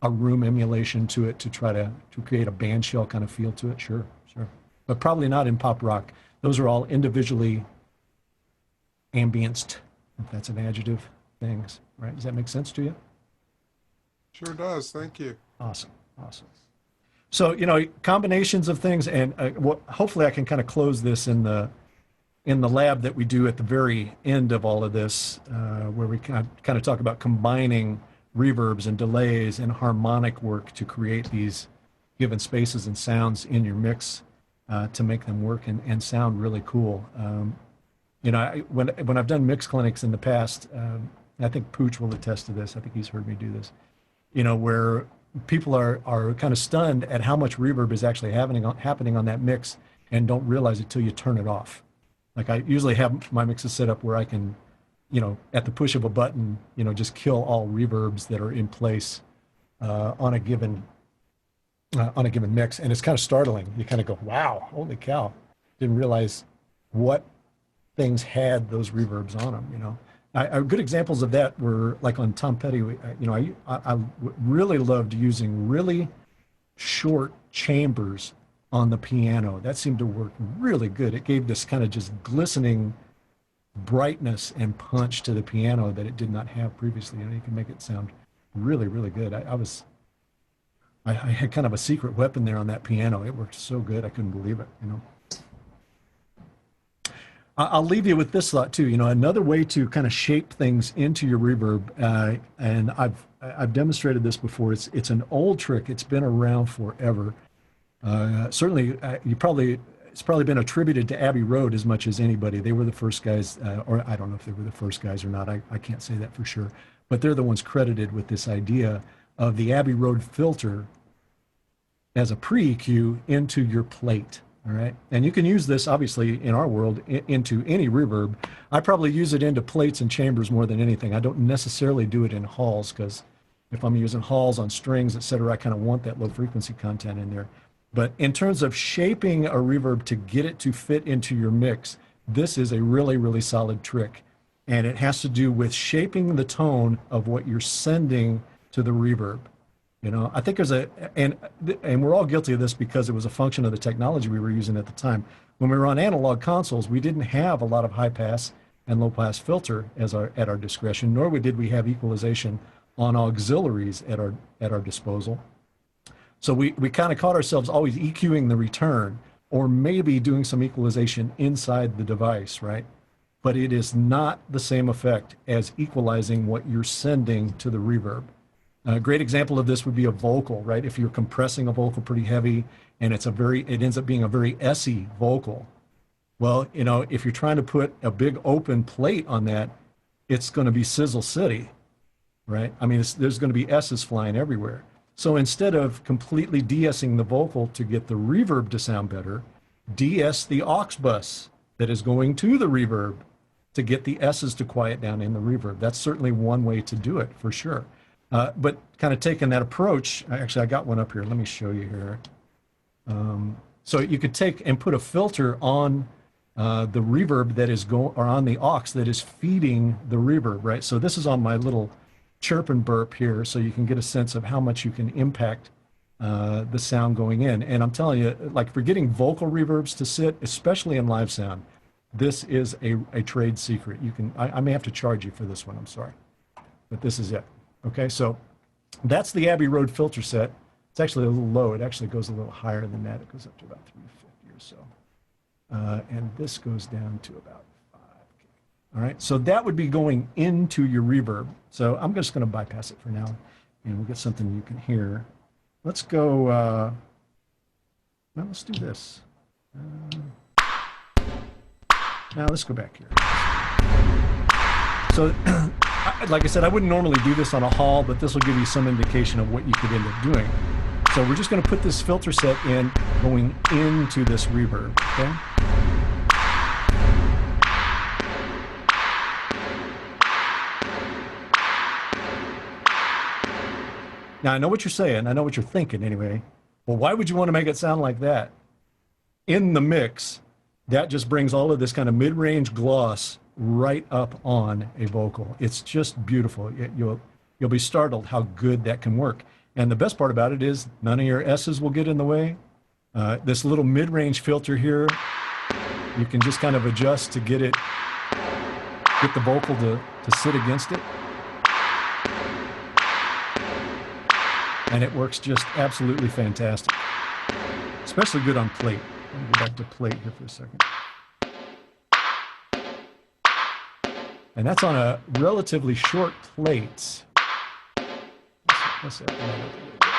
a room emulation to it to try to create a band shell kind of feel to it. Sure. But probably not in pop rock. Those are all individually ambienced, if that's an adjective, things, right? Does that make sense to you? Sure does. Thank you. Awesome. So, combinations of things, and hopefully I can kind of close this in the lab that we do at the very end of all of this, where we kind of talk about combining reverbs and delays and harmonic work to create these given spaces and sounds in your mix to make them work and sound really cool. You know, when I've done mix clinics in the past, I think Pooch will attest to this. I think he's heard me do this. You know, where people are kind of stunned at how much reverb is actually happening on that mix and don't realize it till you turn it off. Like I usually have my mixes set up where I can, you know, at the push of a button, you know, just kill all reverbs that are in place on a given mix, and it's kind of startling. You kind of go, "Wow, holy cow!" Didn't realize what things had those reverbs on them. You know, good examples of that were like on Tom Petty. You know, I really loved using really short chambers on the piano. That seemed to work really good. It gave this kind of just glistening brightness and punch to the piano that it did not have previously. You know, you can make it sound really, really good. I had kind of a secret weapon there on that piano. It worked so good, I couldn't believe it, you know. I'll leave you with this thought too. You know, another way to kind of shape things into your reverb, and I've demonstrated this before. It's an old trick. It's been around forever. Certainly, it's probably been attributed to Abbey Road as much as anybody. They were the first guys, or I don't know if they were the first guys or not. I can't say that for sure. But they're the ones credited with this idea of the Abbey Road filter as a pre-EQ into your plate. All right. And you can use this, obviously, in our world, into any reverb. I probably use it into plates and chambers more than anything. I don't necessarily do it in halls, because if I'm using halls on strings, et cetera, I kind of want that low frequency content in there. But in terms of shaping a reverb to get it to fit into your mix, this is a really, really solid trick. And it has to do with shaping the tone of what you're sending to the reverb. You know, I think there's and we're all guilty of this because it was a function of the technology we were using at the time. When we were on analog consoles, we didn't have a lot of high pass and low pass filter at our discretion, nor did we have equalization on auxiliaries at our disposal. So we kind of caught ourselves always EQing the return, or maybe doing some equalization inside the device, right? But it is not the same effect as equalizing what you're sending to the reverb. A great example of this would be a vocal, right? If you're compressing a vocal pretty heavy and it ends up being a very essy vocal. Well, you know, if you're trying to put a big open plate on that, it's going to be Sizzle City, right? I mean, there's going to be S's flying everywhere. So instead of completely de-essing the vocal to get the reverb to sound better, de-ess the aux bus that is going to the reverb to get the S's to quiet down in the reverb. That's certainly one way to do it, for sure. But kind of taking that approach, actually I got one up here. Let me show you here. So you could take and put a filter on the reverb that is or on the aux that is feeding the reverb, right? So this is on my little chirp and burp here, so you can get a sense of how much you can impact the sound going in. And I'm telling you, like for getting vocal reverbs to sit, especially in live sound, this is a trade secret. I may have to charge you for this one, I'm sorry, but this is it. Okay, so that's the Abbey Road filter set. It's actually a little low. It actually goes a little higher than that. It goes up to about 350 or so. And this goes down to about 5K. All right, so that would be going into your reverb. So I'm just going to bypass it for now, and we'll get something you can hear. Let's go, well, let's do this. Now let's go back here. So, like I said, I wouldn't normally do this on a hall, but this will give you some indication of what you could end up doing. So we're just going to put this filter set in, going into this reverb, okay? Now, I know what you're saying. I know what you're thinking anyway. Well, why would you want to make it sound like that? In the mix, that just brings all of this kind of mid-range gloss right up on a vocal. It's just beautiful. You'll be startled how good that can work. And the best part about it is none of your S's will get in the way. This little mid-range filter here, you can just kind of adjust to get the vocal to sit against it. And it works just absolutely fantastic. Especially good on plate. Let me go back to plate here for a second. And that's on a relatively short plate. Let's set that up a little bit.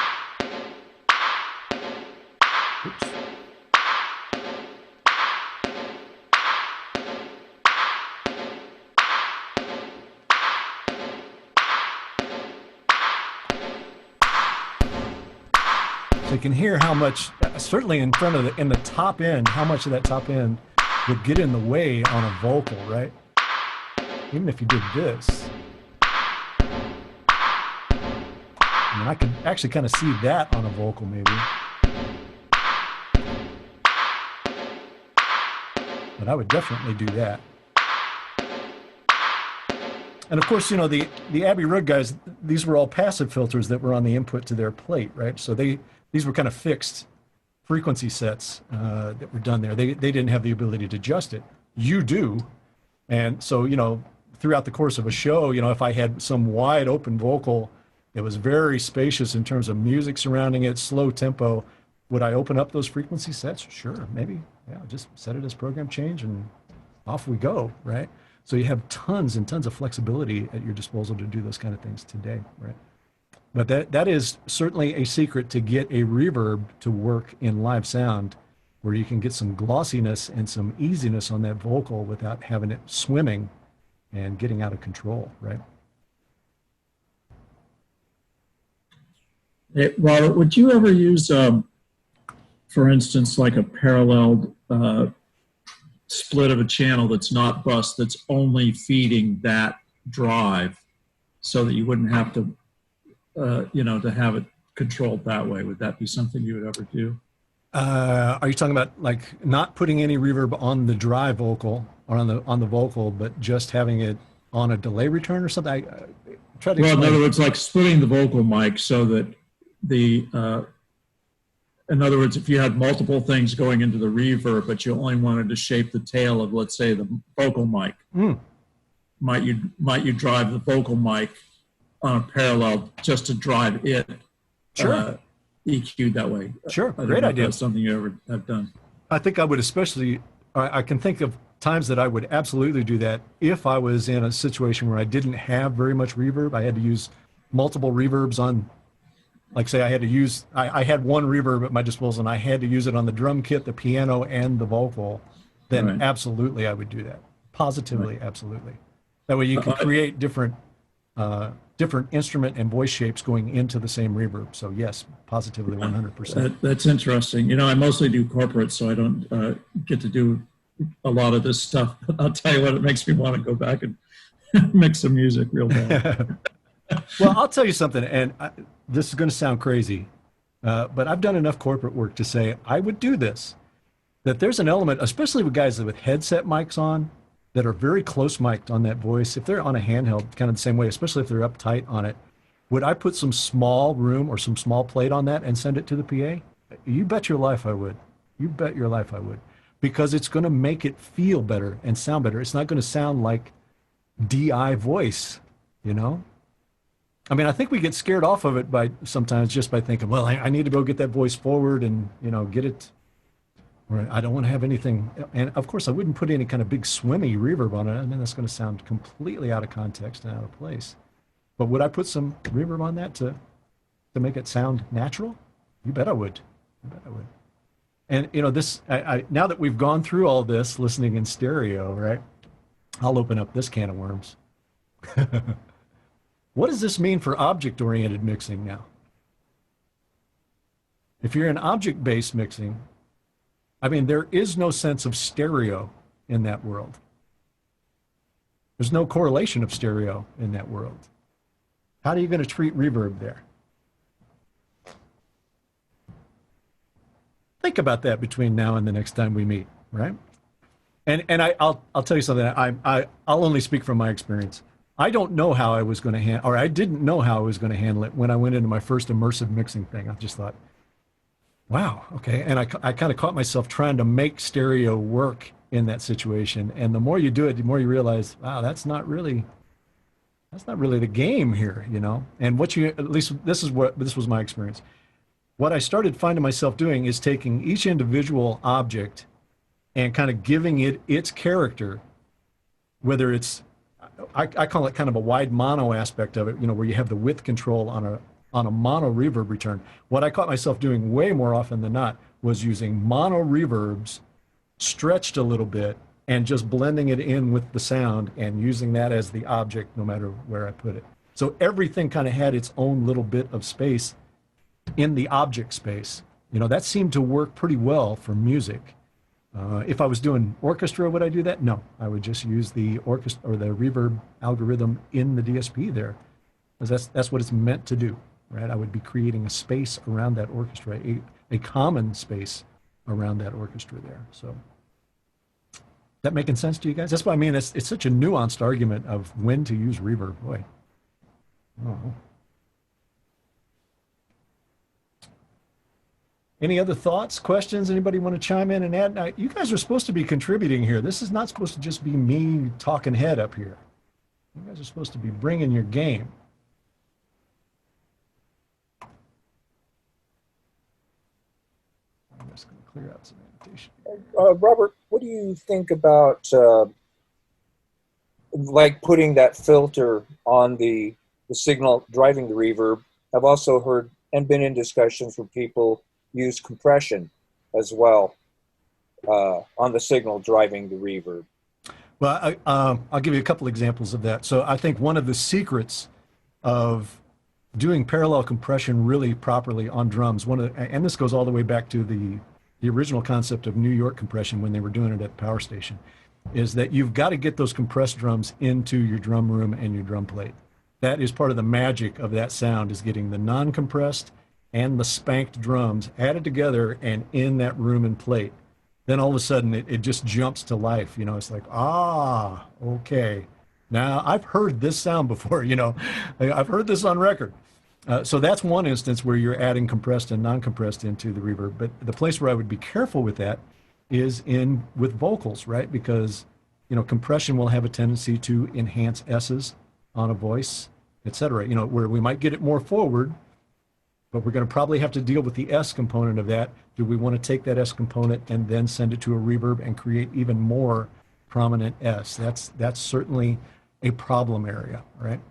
Oops. So you can hear how much, certainly in front of in the top end, how much of that top end would get in the way on a vocal, right? Even if you did this. I mean, I could actually kind of see that on a vocal maybe. But I would definitely do that. And of course, you know, the Abbey Road guys, these were all passive filters that were on the input to their plate, right? So these were kind of fixed frequency sets that were done there. They didn't have the ability to adjust it. You do. And so, you know, throughout the course of a show, you know, if I had some wide open vocal that was very spacious in terms of music surrounding it, slow tempo, would I open up those frequency sets? Sure, maybe. Yeah, just set it as program change and off we go, right? So you have tons and tons of flexibility at your disposal to do those kind of things today, right? But that is certainly a secret to get a reverb to work in live sound, where you can get some glossiness and some easiness on that vocal without having it swimming and getting out of control, right? Hey, Robert, would you ever use, for instance, like a parallel split of a channel that's not bus, that's only feeding that drive, so that you wouldn't have to, you know, to have it controlled that way? Would that be something you would ever do? Are you talking about like not putting any reverb on the dry vocal or on the vocal, but just having it on a delay return or something? Try to well, in explain. other words, like splitting the vocal mic so that the, in other words, if you had multiple things going into the reverb, but you only wanted to shape the tail of, let's say, the vocal mic, might you drive the vocal mic on a parallel just to drive it? Sure. EQ'd that way. Sure, great idea. That's something you ever have done. I think I would especially, I can think of times that I would absolutely do that if I was in a situation where I didn't have very much reverb. I had to use multiple reverbs on, like say I had to use, I had one reverb at my disposal and I had to use it on the drum kit, the piano, and the vocal, then Right. absolutely I would do that. Positively, absolutely. That way you can create different instrument and voice shapes going into the same reverb. So yes, positively 100%. That's interesting. You know, I mostly do corporate, so I don't get to do a lot of this stuff. But I'll tell you what, it makes me want to go back and mix some music real bad. Well, I'll tell you something, and this is going to sound crazy, but I've done enough corporate work to say I would do this. That there's an element, especially with guys with headset mics on, that are very close mic'd on that voice. If they're on a handheld, kind of the same way, especially if they're uptight on it, would I put some small room or some small plate on that and send it to the PA? You bet your life I would. You bet your life I would. Because it's going to make it feel better and sound better. It's not going to sound like DI voice, you know? I mean, I think we get scared off of it by sometimes just by thinking, well, I need to go get that voice forward and, you know, get it. Or I don't want to have anything. And of course, I wouldn't put any kind of big swimmy reverb on it. I mean, that's going to sound completely out of context and out of place. But would I put some reverb on that to make it sound natural? You bet I would. You bet I would. And, you know, this, now that we've gone through all this listening in stereo, right? I'll open up this can of worms. What does this mean for object-oriented mixing now? If you're in object-based mixing, I mean, there is no sense of stereo in that world. There's no correlation of stereo in that world. How are you going to treat reverb there? Think about that between now and the next time we meet, right? And I'll tell you something. I'll only speak from my experience. I don't know how I was going to handle, or I didn't know how I was going to handle it when I went into my first immersive mixing thing. I just thought, wow, okay. And I kind of caught myself trying to make stereo work in that situation. And the more you do it, the more you realize, wow, that's not really the game here, you know? And what you, at least this was my experience. What I started finding myself doing is taking each individual object and kind of giving it its character, whether it's, I call it kind of a wide mono aspect of it, you know, where you have the width control on on a mono reverb return. What I caught myself doing way more often than not was using mono reverbs stretched a little bit and just blending it in with the sound and using that as the object no matter where I put it. So everything kind of had its own little bit of space in the object space. You know, that seemed to work pretty well for music. If I was doing orchestra, would I do that? No, I would just use the orchestra or the reverb algorithm in the DSP there, because that's what it's meant to do, right? I would be creating a space around that orchestra, a common space around that orchestra there. So that making sense to you guys? That's what I mean. It's such a nuanced argument of when to use reverb. Boy. Oh. Any other thoughts, questions? Anybody want to chime in and add? Now, you guys are supposed to be contributing here. This is not supposed to just be me talking head up here. You guys are supposed to be bringing your game. I'm just going to clear out some annotation. Robert, what do you think about like putting that filter on the signal driving the reverb? I've also heard and been in discussions where people use compression as well on the signal driving the reverb. Well, I'll give you a couple examples of that. So I think one of the secrets of doing parallel compression really properly on drums, and this goes all the way back to the original concept of New York compression when they were doing it at Power Station, is that you've got to get those compressed drums into your drum room and your drum plate. That is part of the magic of that sound, is getting the non-compressed and the spanked drums added together and in that room and plate. Then all of a sudden it just jumps to life. You know, it's like, okay. Now I've heard this sound before, you know, I've heard this on record. So that's one instance where you're adding compressed and non-compressed into the reverb. But the place where I would be careful with that is with vocals, right? Because, you know, compression will have a tendency to enhance S's on a voice, etc. You know, where we might get it more forward, but we're going to probably have to deal with the S component of that. Do we want to take that S component and then send it to a reverb and create even more prominent S? That's certainly a problem area, right?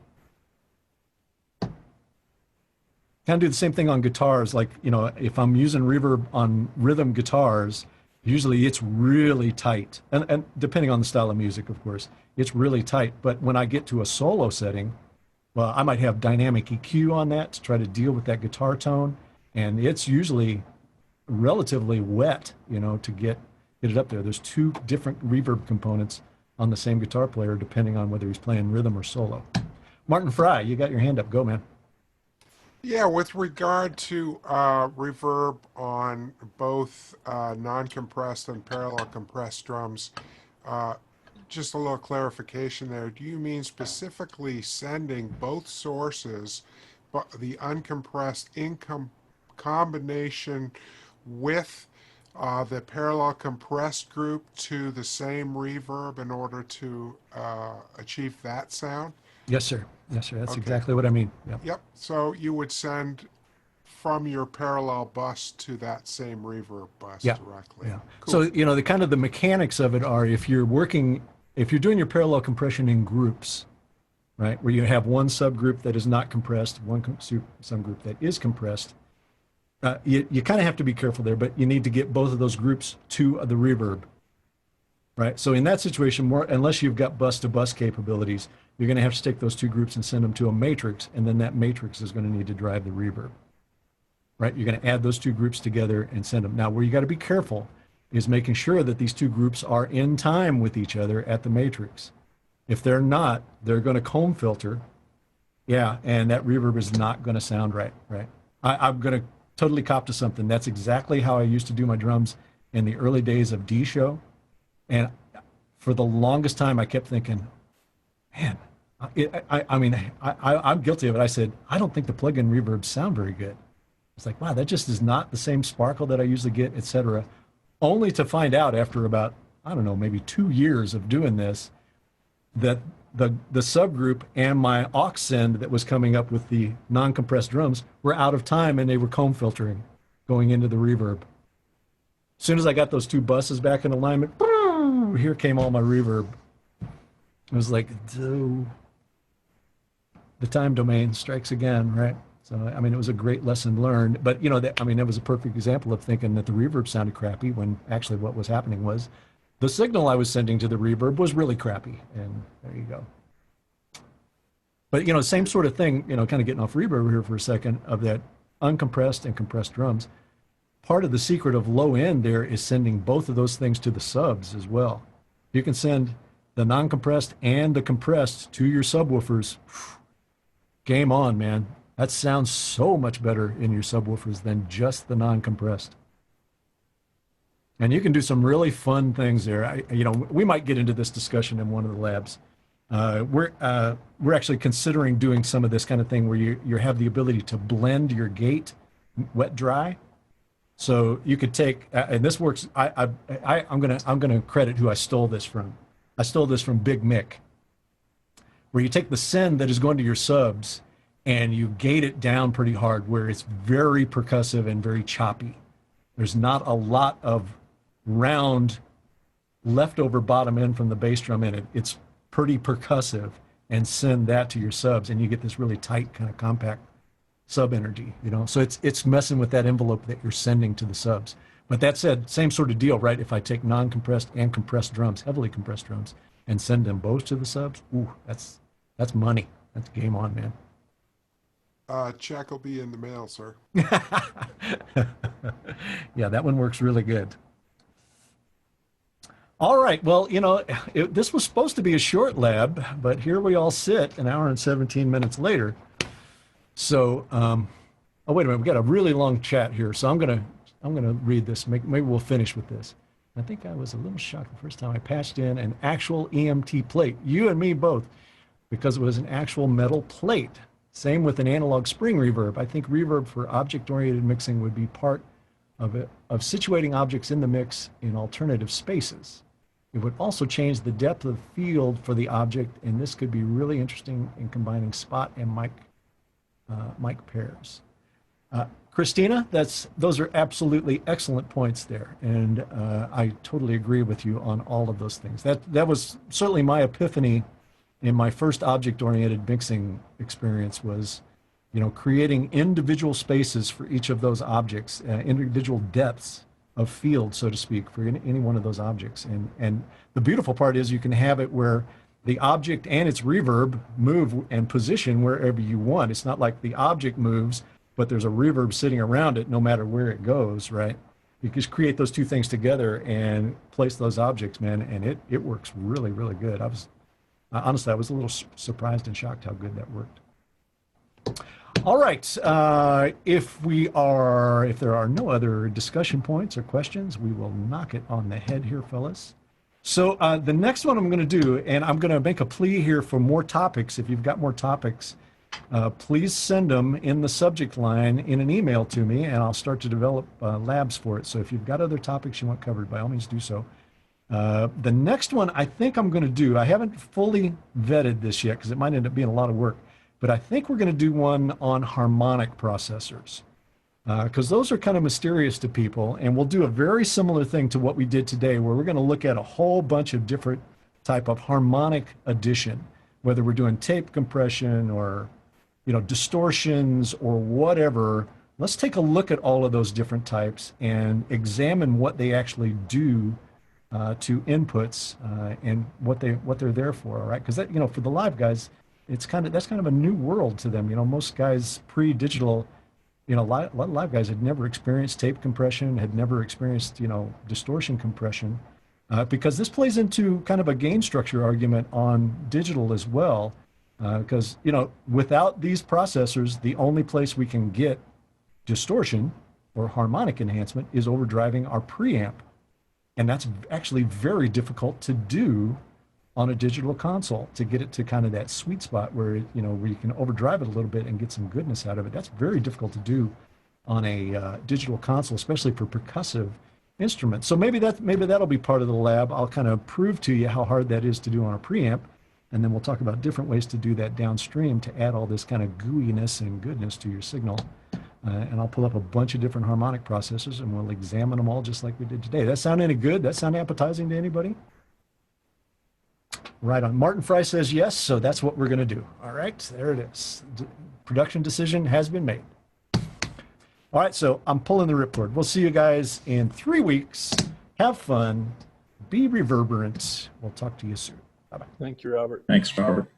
Kind of do the same thing on guitars. Like, you know, if I'm using reverb on rhythm guitars, usually it's really tight. And depending on the style of music, of course, it's really tight. But when I get to a solo setting, well, I might have dynamic EQ on that to try to deal with that guitar tone. And it's usually relatively wet, you know, to get it up there. There's two different reverb components on the same guitar player, depending on whether he's playing rhythm or solo. Martin Fry, you got your hand up. Go, man. Yeah, with regard to reverb on both non-compressed and parallel compressed drums, just a little clarification there. Do you mean specifically sending both sources, but the uncompressed in combination with the parallel compressed group to the same reverb in order to achieve that sound? Yes, sir. Yes, sir. That's Okay. exactly what I mean. Yep. Yep. So you would send from your parallel bus to that same reverb bus directly. Yeah. Cool. So, you know, the mechanics of it are, if you're doing your parallel compression in groups, right, where you have one subgroup that is not compressed, one subgroup that is compressed, you kind of have to be careful there, but you need to get both of those groups to the reverb, right? So in that situation, unless you've got bus-to-bus capabilities, you're going to have to take those two groups and send them to a matrix, and then that matrix is going to need to drive the reverb, right? You're going to add those two groups together and send them. Now, where you got to be careful is making sure that these two groups are in time with each other at the matrix. If they're not, they're going to comb filter, and that reverb is not going to sound right, right? I'm going to totally cop to something. That's exactly how I used to do my drums in the early days of D-Show. And for the longest time, I kept thinking, man, I'm guilty of it. I said, I don't think the plug-in reverbs sound very good. It's like, wow, that just is not the same sparkle that I usually get, etc. Only to find out after about, I don't know, maybe 2 years of doing this, that the subgroup and my aux send that was coming up with the non-compressed drums were out of time, and they were comb filtering going into the reverb. As soon as I got those two buses back in alignment, here came all my reverb. It was like, the time domain strikes again, right? So, I mean, it was a great lesson learned. But, you know, that, I mean, it was a perfect example of thinking that the reverb sounded crappy when actually what was happening was the signal I was sending to the reverb was really crappy. And there you go. But, you know, same sort of thing, you know, kind of getting off reverb here for a second, of that uncompressed and compressed drums. Part of the secret of low end there is sending both of those things to the subs as well. You can send the non-compressed and the compressed to your subwoofers. Game on, man. That sounds so much better in your subwoofers than just the non-compressed. And you can do some really fun things there. You know, we might get into this discussion in one of the labs. We're actually considering doing some of this kind of thing where you have the ability to blend your gate wet dry. So you could take, and this works. I'm gonna credit who I stole this from. I stole this from Big Mick, where you take the send that is going to your subs and you gate it down pretty hard, where it's very percussive and very choppy. There's not a lot of round leftover bottom end from the bass drum in it. It's pretty percussive, and send that to your subs, and you get this really tight kind of compact sub energy, you know. So it's messing with that envelope that you're sending to the subs. But that said, same sort of deal, right? If I take non-compressed and compressed drums, heavily compressed drums, and send them both to the subs, ooh, that's money. That's game on, man. Check will be in the mail, sir. Yeah, that one works really good. All right, well, you know, this was supposed to be a short lab, but here we all sit an hour and 17 minutes later. So, oh, wait a minute, we got a really long chat here, so I'm gonna read this. Maybe we'll finish with this. I think I was a little shocked the first time I patched in an actual EMT plate, you and me both, because it was an actual metal plate. Same with an analog spring reverb. I think reverb for object-oriented mixing would be part of situating objects in the mix in alternative spaces. It would also change the depth of field for the object, and this could be really interesting in combining spot and mic pairs. Christina, those are absolutely excellent points there, and I totally agree with you on all of those things. That was certainly my epiphany in my first object-oriented mixing experience, was, you know, creating individual spaces for each of those objects, individual depths of field, so to speak, for any one of those objects. And the beautiful part is you can have it where the object and its reverb move and position wherever you want. It's not like the object moves, but there's a reverb sitting around it no matter where it goes, right? You just create those two things together and place those objects, man, and it works really, really good. Honestly, I was a little surprised and shocked how good that worked. All right, if there are no other discussion points or questions, we will knock it on the head here, fellas. So the next one I'm going to do, and I'm going to make a plea here for more topics. If you've got more topics, please send them in the subject line in an email to me, and I'll start to develop labs for it. So if you've got other topics you want covered, by all means do so. The next one I think I'm going to do, I haven't fully vetted this yet because it might end up being a lot of work, but I think we're going to do one on harmonic processors, because those are kind of mysterious to people, and we'll do a very similar thing to what we did today, where we're going to look at a whole bunch of different type of harmonic addition, whether we're doing tape compression or, you know, distortions or whatever. Let's take a look at all of those different types and examine what they actually do to inputs and what they're there for. All right, because that, you know, for the live guys, that's kind of a new world to them. You know, most guys pre-digital, you know, a lot of live guys had never experienced tape compression, had never experienced, you know, distortion compression, because this plays into kind of a gain structure argument on digital as well. Because, you know, without these processors, the only place we can get distortion or harmonic enhancement is overdriving our preamp. And that's actually very difficult to do on a digital console, to get it to kind of that sweet spot where, you know, where you can overdrive it a little bit and get some goodness out of it. That's very difficult to do on a digital console, especially for percussive instruments. So maybe that'll be part of the lab. I'll kind of prove to you how hard that is to do on a preamp, and then we'll talk about different ways to do that downstream to add all this kind of gooiness and goodness to your signal. And I'll pull up a bunch of different harmonic processors, and we'll examine them all just like we did today. That sound any good? That sound appetizing to anybody? Right on. Martin Fry says yes, so that's what we're going to do. All right, there it is. production decision has been made. All right, so I'm pulling the ripcord. We'll see you guys in 3 weeks. Have fun. Be reverberant. We'll talk to you soon. Bye-bye. Thank you, Robert. Thanks, Robert.